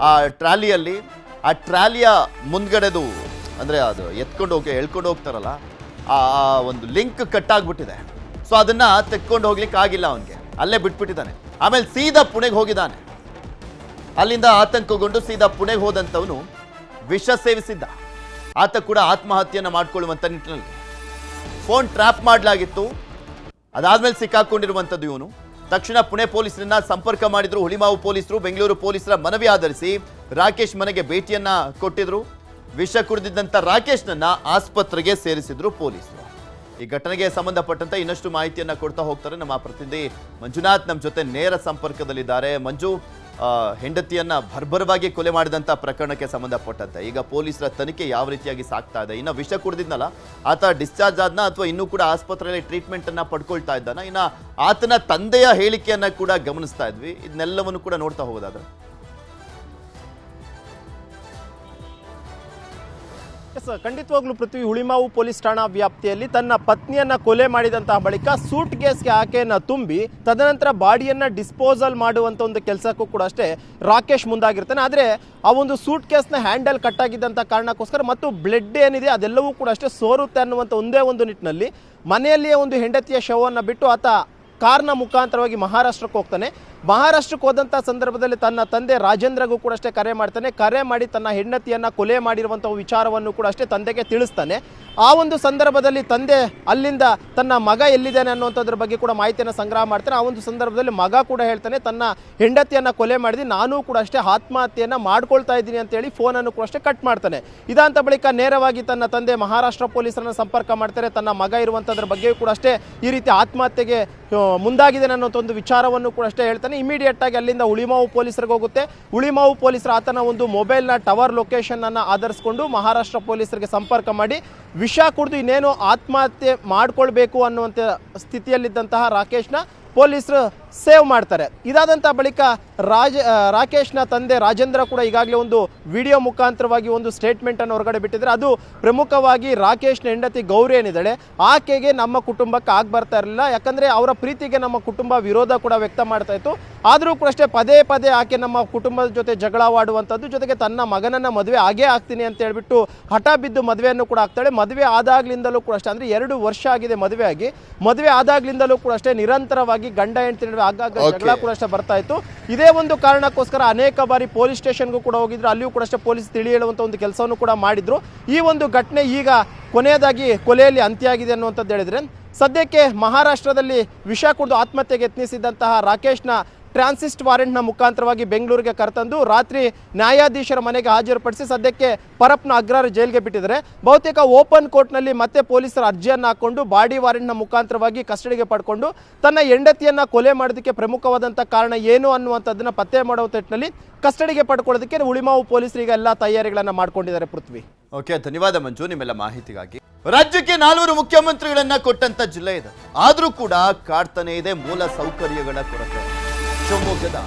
ಆ ಟ್ರಾಲಿಯಲ್ಲಿ. ಆ ಟ್ರಾಲಿಯ ಮುಂದ್ಗಡೆದು ಅಂದರೆ ಅದು ಎಳ್ಕೊಂಡು ಹೋಗ್ತಾರಲ್ಲ, ಆ ಒಂದು ಲಿಂಕ್ ಕಟ್ ಆಗಿಬಿಟ್ಟಿದೆ. ಸೊ ಅದನ್ನು ತೆಕ್ಕೊಂಡು ಹೋಗ್ಲಿಕ್ಕೆ ಆಗಿಲ್ಲ ಅವನಿಗೆ, ಅಲ್ಲೇ ಬಿಟ್ಬಿಟ್ಟಿದ್ದಾನೆ. ಆಮೇಲೆ ಸೀದಾ ಪುಣೆಗೆ ಹೋಗಿದ್ದಾನೆ. ಅಲ್ಲಿಂದ ಆತಂಕಗೊಂಡು ಸೀದಾ ಪುಣೆಗೆ ಹೋದಂಥವನು ವಿಷ ಸೇವಿಸಿದ್ದ. ಆತ ಕೂಡ ಆತ್ಮಹತ್ಯೆಯನ್ನು ಮಾಡಿಕೊಳ್ಳುವಂಥ ನಿಟ್ಟಿನಲ್ಲಿ ಫೋನ್ ಟ್ರ್ಯಾಪ್ ಮಾಡಲಾಗಿತ್ತು. ಅದಾದ್ಮೇಲೆ ಸಿಕ್ಕಾಕೊಂಡಿರುವಂಥದ್ದು ಇವನು. ತಕ್ಷಣ ಪುಣೆ ಪೊಲೀಸರನ್ನ ಸಂಪರ್ಕ ಮಾಡಿದ್ರು ಹುಳಿಮಾವು ಪೊಲೀಸರು. ಬೆಂಗಳೂರು ಪೊಲೀಸರ ಮನವಿ ಆಧರಿಸಿ ರಾಕೇಶ್ ಮನೆಗೆ ಭೇಟಿಯನ್ನ ಕೊಟ್ಟಿದ್ರು. ವಿಷ ಕುಡಿದಿದ್ದಂಥ ರಾಕೇಶ್ನನ್ನ ಆಸ್ಪತ್ರೆಗೆ ಸೇರಿಸಿದ್ರು ಪೊಲೀಸರು. ಈ ಘಟನೆಗೆ ಸಂಬಂಧಪಟ್ಟಂತೆ ಇನ್ನಷ್ಟು ಮಾಹಿತಿಯನ್ನ ಕೊಡ್ತಾ ಹೋಗ್ತಾರೆ ನಮ್ಮ ಪ್ರತಿನಿಧಿ ಮಂಜುನಾಥ್. ನಮ್ಮ ಜೊತೆ ನೇರ ಸಂಪರ್ಕದಲ್ಲಿದ್ದಾರೆ. ಮಂಜು, ಹೆಂಡತಿಯನ್ನ ಭರ್ಭರವಾಗಿ ಕೊಲೆ ಮಾಡಿದಂಥ ಪ್ರಕರಣಕ್ಕೆ ಸಂಬಂಧಪಟ್ಟಂತೆ ಈಗ ಪೊಲೀಸರ ತನಿಖೆ ಯಾವ ರೀತಿಯಾಗಿ ಸಾಗ್ತಾ ಇದೆ? ಇನ್ನು ವಿಷ ಕುಡಿದಿದ್ನಲ್ಲ ಆತ ಡಿಸ್ಚಾರ್ಜ್ ಆದ್ನ ಅಥವಾ ಇನ್ನೂ ಕೂಡ ಆಸ್ಪತ್ರೆಯಲ್ಲಿ ಟ್ರೀಟ್ಮೆಂಟ್ ಅನ್ನ ಪಡ್ಕೊಳ್ತಾ ಇದ್ದಾನ? ಇನ್ನು ಆತನ ತಂದೆಯ ಹೇಳಿಕೆಯನ್ನ ಕೂಡ ಗಮನಿಸ್ತಾ ಇದ್ವಿ. ಇದನ್ನೆಲ್ಲವನ್ನು ಕೂಡ ನೋಡ್ತಾ ಹೋಗೋದಾದ್ರೆ ಖಂಡಿತವಾಗ್ಲೂ ಪೃಥ್ವಿ, ಹುಳಿಮಾವು ಪೊಲೀಸ್ ಠಾಣಾ ವ್ಯಾಪ್ತಿಯಲ್ಲಿ ತನ್ನ ಪತ್ನಿಯನ್ನ ಕೊಲೆ ಮಾಡಿದಂತಹ ಬಳಿಕ ಸೂಟ್ ಕೇಸ್ಗೆ ಆಕೆಯನ್ನ ತುಂಬಿ ತದನಂತರ ಬಾಡಿಯನ್ನ ಡಿಸ್ಪೋಸಲ್ ಮಾಡುವಂತ ಒಂದು ಕೆಲಸಕ್ಕೂ ಕೂಡ ಅಷ್ಟೇ ರಾಕೇಶ್ ಮುಂದಾಗಿರ್ತಾನೆ. ಆದರೆ ಆ ಒಂದು ಸೂಟ್ ಕೇಸ್ನ ಹ್ಯಾಂಡಲ್ ಕಟ್ ಆಗಿದ್ದಂಥ ಕಾರಣಕ್ಕೋಸ್ಕರ ಮತ್ತು ಬ್ಲಡ್ ಏನಿದೆ ಅದೆಲ್ಲವೂ ಕೂಡ ಅಷ್ಟೇ ಸೋರುತ್ತೆ ಅನ್ನುವಂಥ ಒಂದೇ ಒಂದು ನಿಟ್ಟಿನಲ್ಲಿ ಮನೆಯಲ್ಲಿಯೇ ಒಂದು ಹೆಂಡತಿಯ ಶವವನ್ನು ಬಿಟ್ಟು ಆತ ಕಾರ್ನ ಮುಖಾಂತರವಾಗಿ ಮಹಾರಾಷ್ಟ್ರಕ್ಕೆ ಹೋಗ್ತಾನೆ. ಮಹಾರಾಷ್ಟ್ರಕ್ಕೆ ಹೋದಂಥ ಸಂದರ್ಭದಲ್ಲಿ ತನ್ನ ತಂದೆ ರಾಜೇಂದ್ರಗೂ ಕೂಡ ಅಷ್ಟೇ ಕರೆ ಮಾಡ್ತಾನೆ. ಕರೆ ಮಾಡಿ ತನ್ನ ಹೆಂಡತಿಯನ್ನು ಕೊಲೆ ಮಾಡಿರುವಂಥ ವಿಚಾರವನ್ನು ಕೂಡ ಅಷ್ಟೇ ತಂದೆಗೆ ತಿಳಿಸ್ತಾನೆ. ಆ ಒಂದು ಸಂದರ್ಭದಲ್ಲಿ ತಂದೆ ಅಲ್ಲಿಂದ ತನ್ನ ಮಗ ಎಲ್ಲಿದ್ದಾನೆ ಅನ್ನುವಂಥದ್ರ ಬಗ್ಗೆ ಕೂಡ ಮಾಹಿತಿಯನ್ನು ಸಂಗ್ರಹ ಮಾಡ್ತಾನೆ. ಆ ಒಂದು ಸಂದರ್ಭದಲ್ಲಿ ಮಗ ಕೂಡ ಹೇಳ್ತಾನೆ, ತನ್ನ ಹೆಂಡತಿಯನ್ನು ಕೊಲೆ ಮಾಡಿದ್ದು ನಾನೂ ಕೂಡ ಅಷ್ಟೇ ಆತ್ಮಹತ್ಯೆಯನ್ನು ಮಾಡ್ಕೊಳ್ತಾ ಇದ್ದೀನಿ ಅಂತೇಳಿ ಫೋನನ್ನು ಕೂಡ ಅಷ್ಟೇ ಕಟ್ ಮಾಡ್ತಾನೆ. ಇದಾಂತ ಬಳಿಕ ನೇರವಾಗಿ ತನ್ನ ತಂದೆ ಮಹಾರಾಷ್ಟ್ರ ಪೊಲೀಸರನ್ನು ಸಂಪರ್ಕ ಮಾಡ್ತಾರೆ. ತನ್ನ ಮಗ ಇರುವಂಥದ್ರ ಬಗ್ಗೆಯೂ ಕೂಡ ಅಷ್ಟೇ ಈ ರೀತಿ ಆತ್ಮಹತ್ಯೆಗೆ ಮುಂದಾಗಿದೆ ಅನ್ನೋಂಥ ಒಂದು ವಿಚಾರವನ್ನು ಕೂಡ ಅಷ್ಟೇ ಹೇಳ್ತಾನೆ. ಇಮಿಡಿಯೇಟ್ ಆಗಿ ಅಲ್ಲಿಂದ ಹುಳಿಮಾವು ಪೊಲೀಸರಿಗೆ ಹೋಗುತ್ತೆ. ಹುಳಿಮಾವು ಪೊಲೀಸರು ಆತನ ಒಂದು ಮೊಬೈಲ್ನ ಟವರ್ ಲೊಕೇಶನ್ ಆಧರಿಸಿಕೊಂಡು ಮಹಾರಾಷ್ಟ್ರ ಪೊಲೀಸರಿಗೆ ಸಂಪರ್ಕ ಮಾಡಿ ವಿಷ ಕುಡಿದು ಇನ್ನೇನು ಆತ್ಮಹತ್ಯೆ ಮಾಡ್ಕೊಳ್ಬೇಕು ಅನ್ನುವಂಥ ಸ್ಥಿತಿಯಲ್ಲಿದ್ದಂತಹ ರಾಕೇಶ್ನ ಪೊಲೀಸರು ಸೇವ್ ಮಾಡ್ತಾರೆ. ಇದಾದಂಥ ಬಳಿಕ ರಾಕೇಶ್ನ ತಂದೆ ರಾಜೇಂದ್ರ ಕೂಡ ಈಗಾಗಲೇ ಒಂದು ವಿಡಿಯೋ ಮುಖಾಂತರವಾಗಿ ಒಂದು ಸ್ಟೇಟ್ಮೆಂಟನ್ನು ಹೊರಗಡೆ ಬಿಟ್ಟಿದ್ದಾರೆ. ಅದು ಪ್ರಮುಖವಾಗಿ ರಾಕೇಶ್ನ ಹೆಂಡತಿ ಗೌರಿ ಏನಿದ್ದಾಳೆ ಆಕೆಗೆ ನಮ್ಮ ಕುಟುಂಬಕ್ಕೆ ಬರ್ತಾ ಇರಲಿಲ್ಲ. ಯಾಕಂದರೆ ಅವರ ಪ್ರೀತಿಗೆ ನಮ್ಮ ಕುಟುಂಬ ವಿರೋಧ ಕೂಡ ವ್ಯಕ್ತ ಮಾಡ್ತಾ ಇತ್ತು. ಆದರೂ ಕೂಡ ಅಷ್ಟೇ ಪದೇ ಪದೇ ಆಕೆ ನಮ್ಮ ಕುಟುಂಬದ ಜೊತೆ ಜಗಳವಾಡುವಂಥದ್ದು, ಜೊತೆಗೆ ತನ್ನ ಮಗನನ್ನು ಮದುವೆ ಆಗೇ ಆಗ್ತೀನಿ ಅಂತ ಹೇಳ್ಬಿಟ್ಟು ಹಠ ಬಿದ್ದು ಮದುವೆಯನ್ನು ಕೂಡ ಆಗ್ತಾಳೆ. ಮದುವೆ ಆದಾಗ್ಲಿಂದಲೂ ಕೂಡ ಅಷ್ಟೇ, ಅಂದರೆ 2 ವರ್ಷ ಆಗಿದೆ ಮದುವೆ ಆಗಿ. ಮದುವೆ ಆದಾಗ್ಲಿಂದಲೂ ಕೂಡ ಅಷ್ಟೇ ನಿರಂತರವಾಗಿ ಗಂಡ ಹೆಂಡತಿ ನಡುವೆ ಆಗಾಗ ಜಗಳ ಕೂಡ ಅಷ್ಟೇ ಬರ್ತಾ ಇತ್ತು. ಇದೇ ಒಂದು ಕಾರಣಕ್ಕೋಸ್ಕರ ಅನೇಕ ಬಾರಿ ಪೊಲೀಸ್ ಸ್ಟೇಷನ್ಗೂ ಕೂಡ ಹೋಗಿದ್ರು. ಅಲ್ಲಿಯೂ ಕೂಡ ಅಷ್ಟೇ ಪೊಲೀಸ್ ತಿಳಿ ಹೇಳುವಂಥ ಒಂದು ಕೆಲಸವನ್ನು ಕೂಡ ಮಾಡಿದ್ರು. ಈ ಒಂದು ಘಟನೆ ಈಗ ಕೊನೆಯದಾಗಿ ಕೊಲೆಯಲ್ಲಿ ಅಂತ್ಯ ಆಗಿದೆ ಅನ್ನುವಂಥದ್ದು ಹೇಳಿದ್ರೆ, ಸದ್ಯಕ್ಕೆ ಮಹಾರಾಷ್ಟ್ರದಲ್ಲಿ ವಿಷ ಕುಡಿದು ಆತ್ಮಹತ್ಯೆಗೆ ಯತ್ನಿಸಿದಂತಹ ರಾಕೇಶ್ನ ಟ್ರಾನ್ಸಿಸ್ಟ್ ವಾರೆಂಟ್ನ ಮುಖಾಂತರವಾಗಿ ಬೆಂಗಳೂರಿಗೆ ಕರೆತಂದು ರಾತ್ರಿ ನ್ಯಾಯಾಧೀಶರ ಮನೆಗೆ ಹಾಜರುಪಡಿಸಿ ಸದ್ಯಕ್ಕೆ ಪರಪ್ನ ಅಗ್ರಹಾರ ಜೈಲಿಗೆ ಬಿಟ್ಟಿದ್ದಾರೆ. ಬಹುತೇಕ ಓಪನ್ ಕೋರ್ಟ್ನಲ್ಲಿ ಮತ್ತೆ ಪೊಲೀಸರು ಅರ್ಜಿಯನ್ನು ಹಾಕ್ಕೊಂಡು ಬಾಡಿ ವಾರೆಂಟ್ನ ಮುಖಾಂತರವಾಗಿ ಕಸ್ಟಡಿಗೆ ಪಡ್ಕೊಂಡು ತನ್ನ ಹೆಂಡತಿಯನ್ನು ಕೊಲೆ ಮಾಡೋದಕ್ಕೆ ಪ್ರಮುಖವಾದಂಥ ಕಾರಣ ಏನು ಅನ್ನುವಂಥದ್ದನ್ನು ಪತ್ತೆ ಮಾಡುವ ನಿಟ್ಟಿನಲ್ಲಿ ಕಸ್ಟಡಿಗೆ ಪಡ್ಕೊಳ್ಳೋದಕ್ಕೆ ಹುಳಿಮಾವು ಪೊಲೀಸರಿಗೆ ಎಲ್ಲ ತಯಾರಿಗಳನ್ನು ಮಾಡ್ಕೊಂಡಿದ್ದಾರೆ. ಪೃಥ್ವಿ. ಓಕೆ, ಧನ್ಯವಾದ ಮಂಜು ನಿಮ್ಮೆಲ್ಲ ಮಾಹಿತಿಗಾಗಿ. ರಾಜ್ಯಕ್ಕೆ 4 ಮುಖ್ಯಮಂತ್ರಿಗಳನ್ನ ಕೊಟ್ಟಂತ ಜಿಲ್ಲೆ ಇದೆ, ಆದ್ರೂ ಕೂಡ ಕಾಡ್ತಾನೆ ಇದೆ ಮೂಲ ಸೌಕರ್ಯಗಳ ಕೊರತೆ. ಶಿವಮೊಗ್ಗದ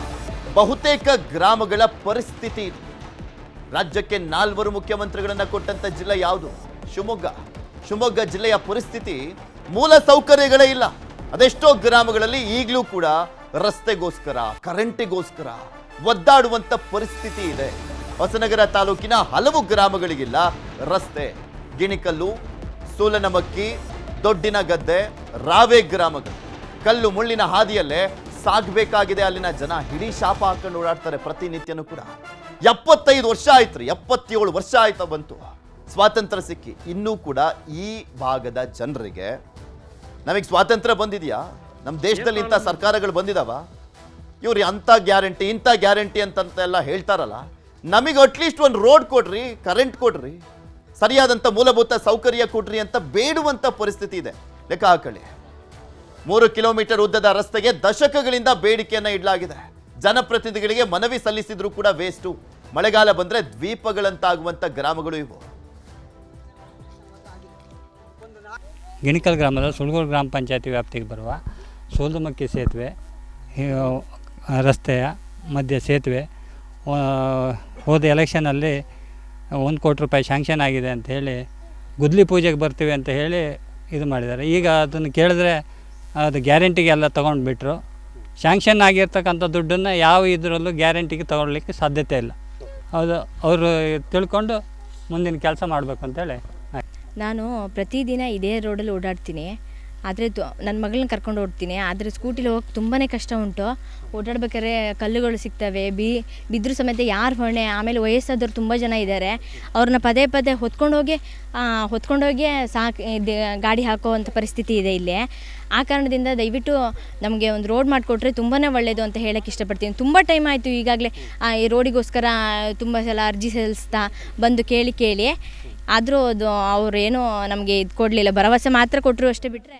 ಬಹುತೇಕ ಗ್ರಾಮಗಳ ಪರಿಸ್ಥಿತಿ ಇದೆ. ರಾಜ್ಯಕ್ಕೆ 4 ಮುಖ್ಯಮಂತ್ರಿಗಳನ್ನ ಕೊಟ್ಟಂತ ಜಿಲ್ಲೆ ಯಾವುದು? ಶಿವಮೊಗ್ಗ ಜಿಲ್ಲೆಯ ಪರಿಸ್ಥಿತಿ ಮೂಲ ಸೌಕರ್ಯಗಳೇ ಇಲ್ಲ. ಅದೆಷ್ಟೋ ಗ್ರಾಮಗಳಲ್ಲಿ ಈಗಲೂ ಕೂಡ ರಸ್ತೆಗೋಸ್ಕರ, ಕರೆಂಟಿಗೋಸ್ಕರ ಒದ್ದಾಡುವಂತ ಪರಿಸ್ಥಿತಿ ಇದೆ. ಹೊಸನಗರ ತಾಲೂಕಿನ ಹಲವು ಗ್ರಾಮಗಳಿಗಿಲ್ಲ ರಸ್ತೆ. ಗಿಣಿಕಲ್ಲು, ಸೂಲನಮಕ್ಕಿ, ದೊಡ್ಡಿನಗದ್ದೆ, ರಾವೆ ಗ್ರಾಮಗಳು ಕಲ್ಲು ಮುಳ್ಳಿನ ಹಾದಿಯಲ್ಲೇ ಸಾಗಬೇಕಾಗಿದೆ. ಅಲ್ಲಿನ ಜನ ಹಿಡಿ ಶಾಪ ಹಾಕೊಂಡು ಓಡಾಡ್ತಾರೆ ಪ್ರತಿನಿತ್ಯನೂ ಕೂಡ. 75 ವರ್ಷ ಆಯ್ತು, 77 ವರ್ಷ ಆಯ್ತು ಬಂತು ಸ್ವಾತಂತ್ರ್ಯ ಸಿಕ್ಕಿ. ಇನ್ನೂ ಕೂಡ ಈ ಭಾಗದ ಜನರಿಗೆ ನಮಗೆ ಸ್ವಾತಂತ್ರ್ಯ ಬಂದಿದೆಯಾ? ನಮ್ಮ ದೇಶದಲ್ಲಿ ಇಂಥ ಸರ್ಕಾರಗಳು ಬಂದಿದಾವ? ಇವ್ರು ಅಂಥ ಗ್ಯಾರಂಟಿ ಇಂಥ ಗ್ಯಾರಂಟಿ ಅಂತಂತೆಲ್ಲ ಹೇಳ್ತಾರಲ್ಲ, ನಮಗೆ ಅಟ್ಲೀಸ್ಟ್ ಒಂದು ರೋಡ್ ಕೊಡ್ರಿ, ಕರೆಂಟ್ ಕೊಡ್ರಿ, ಸರಿಯಾದಂಥ ಮೂಲಭೂತ ಸೌಕರ್ಯ ಕೊಡ್ರಿ ಅಂತ ಬೇಡುವಂಥ ಪರಿಸ್ಥಿತಿ ಇದೆ. ಲೆಕ್ಕ ಹಾಕೊಳ್ಳಿ, 3 ಕಿಲೋಮೀಟರ್ ಉದ್ದದ ರಸ್ತೆಗೆ ದಶಕಗಳಿಂದ ಬೇಡಿಕೆಯನ್ನು ಇಡಲಾಗಿದೆ. ಜನಪ್ರತಿನಿಧಿಗಳಿಗೆ ಮನವಿ ಸಲ್ಲಿಸಿದ್ರು ಕೂಡ ವೇಸ್ಟು. ಮಳೆಗಾಲ ಬಂದರೆ ದ್ವೀಪಗಳಂತಾಗುವಂಥ ಗ್ರಾಮಗಳು ಇವು. ಗಿಣಿಕಲ್ ಗ್ರಾಮದ ಸುಳ್ಗೂರು ಗ್ರಾಮ ಪಂಚಾಯತಿ ವ್ಯಾಪ್ತಿಗೆ ಬರುವ ಸೋಲ್ದಮಕ್ಕಿ ಸೇತುವೆ ರಸ್ತೆಯ ಮಧ್ಯೆ ಸೇತುವೆ ಹೋದ ಎಲೆಕ್ಷನಲ್ಲಿ 1 ಕೋಟಿ ರೂಪಾಯಿ ಶಾಂಕ್ಷನ್ ಆಗಿದೆ ಅಂತ ಹೇಳಿ ಗುದ್ಲಿ ಪೂಜೆಗೆ ಬರ್ತೀವಿ ಅಂತ ಹೇಳಿ ಇದು ಮಾಡಿದ್ದಾರೆ. ಈಗ ಅದನ್ನು ಕೇಳಿದ್ರೆ ಅದು ಗ್ಯಾರಂಟಿಗೆಲ್ಲ ತೊಗೊಂಡ್ಬಿಟ್ರು. ಶಾಂಕ್ಷನ್ ಆಗಿರ್ತಕ್ಕಂಥ ದುಡ್ಡನ್ನು ಯಾವ ಇದರಲ್ಲೂ ಗ್ಯಾರಂಟಿಗೆ ತೊಗೊಳ್ಲಿಕ್ಕೆ ಸಾಧ್ಯತೆ ಇಲ್ಲ. ಹೌದು, ಅವರು ತಿಳ್ಕೊಂಡು ಮುಂದಿನ ಕೆಲಸ ಮಾಡಬೇಕು ಅಂತೇಳಿ. ನಾನು ಪ್ರತಿದಿನ ಇದೇ ರೋಡಲ್ಲಿ ಓಡಾಡ್ತೀನಿ. ಆದರೆ ನನ್ನ ಮಗಳನ್ನ ಕರ್ಕೊಂಡು ಓಡ್ತೀನಿ. ಆದರೆ ಸ್ಕೂಟಿಲಿ ಹೋಗಿ ತುಂಬಾ ಕಷ್ಟ ಉಂಟು. ಓಡಾಡ್ಬೇಕಾದ್ರೆ ಕಲ್ಲುಗಳು ಸಿಗ್ತವೆ, ಬಿದ್ದರೂ ಸಮೇತ ಯಾರು ಹೊಣೆ. ಆಮೇಲೆ ವಯಸ್ಸಾದವ್ರು ತುಂಬ ಜನ ಇದ್ದಾರೆ, ಅವ್ರನ್ನ ಪದೇ ಪದೇ ಹೊತ್ಕೊಂಡೋಗಿ ಗಾಡಿ ಹಾಕೋವಂಥ ಪರಿಸ್ಥಿತಿ ಇದೆ ಇಲ್ಲಿ. ಆ ಕಾರಣದಿಂದ ದಯವಿಟ್ಟು ನಮಗೆ ಒಂದು ರೋಡ್ ಮಾಡಿಕೊಟ್ರೆ ತುಂಬಾ ಒಳ್ಳೆಯದು ಅಂತ ಹೇಳೋಕ್ಕೆ ಇಷ್ಟಪಡ್ತೀನಿ. ತುಂಬ ಟೈಮ್ ಆಯಿತು ಈಗಾಗಲೇ ಈ ರೋಡಿಗೋಸ್ಕರ ತುಂಬ ಸಲ ಅರ್ಜಿ ಸಲ್ಲಿಸ್ತಾ ಬಂದು ಕೇಳಿ ಆದರೂ ಅದು ಅವ್ರೇನೂ ನಮಗೆ ಇದು ಕೊಡಲಿಲ್ಲ. ಭರವಸೆ ಮಾತ್ರ ಕೊಟ್ಟರು ಅಷ್ಟೇ ಬಿಟ್ಟರೆ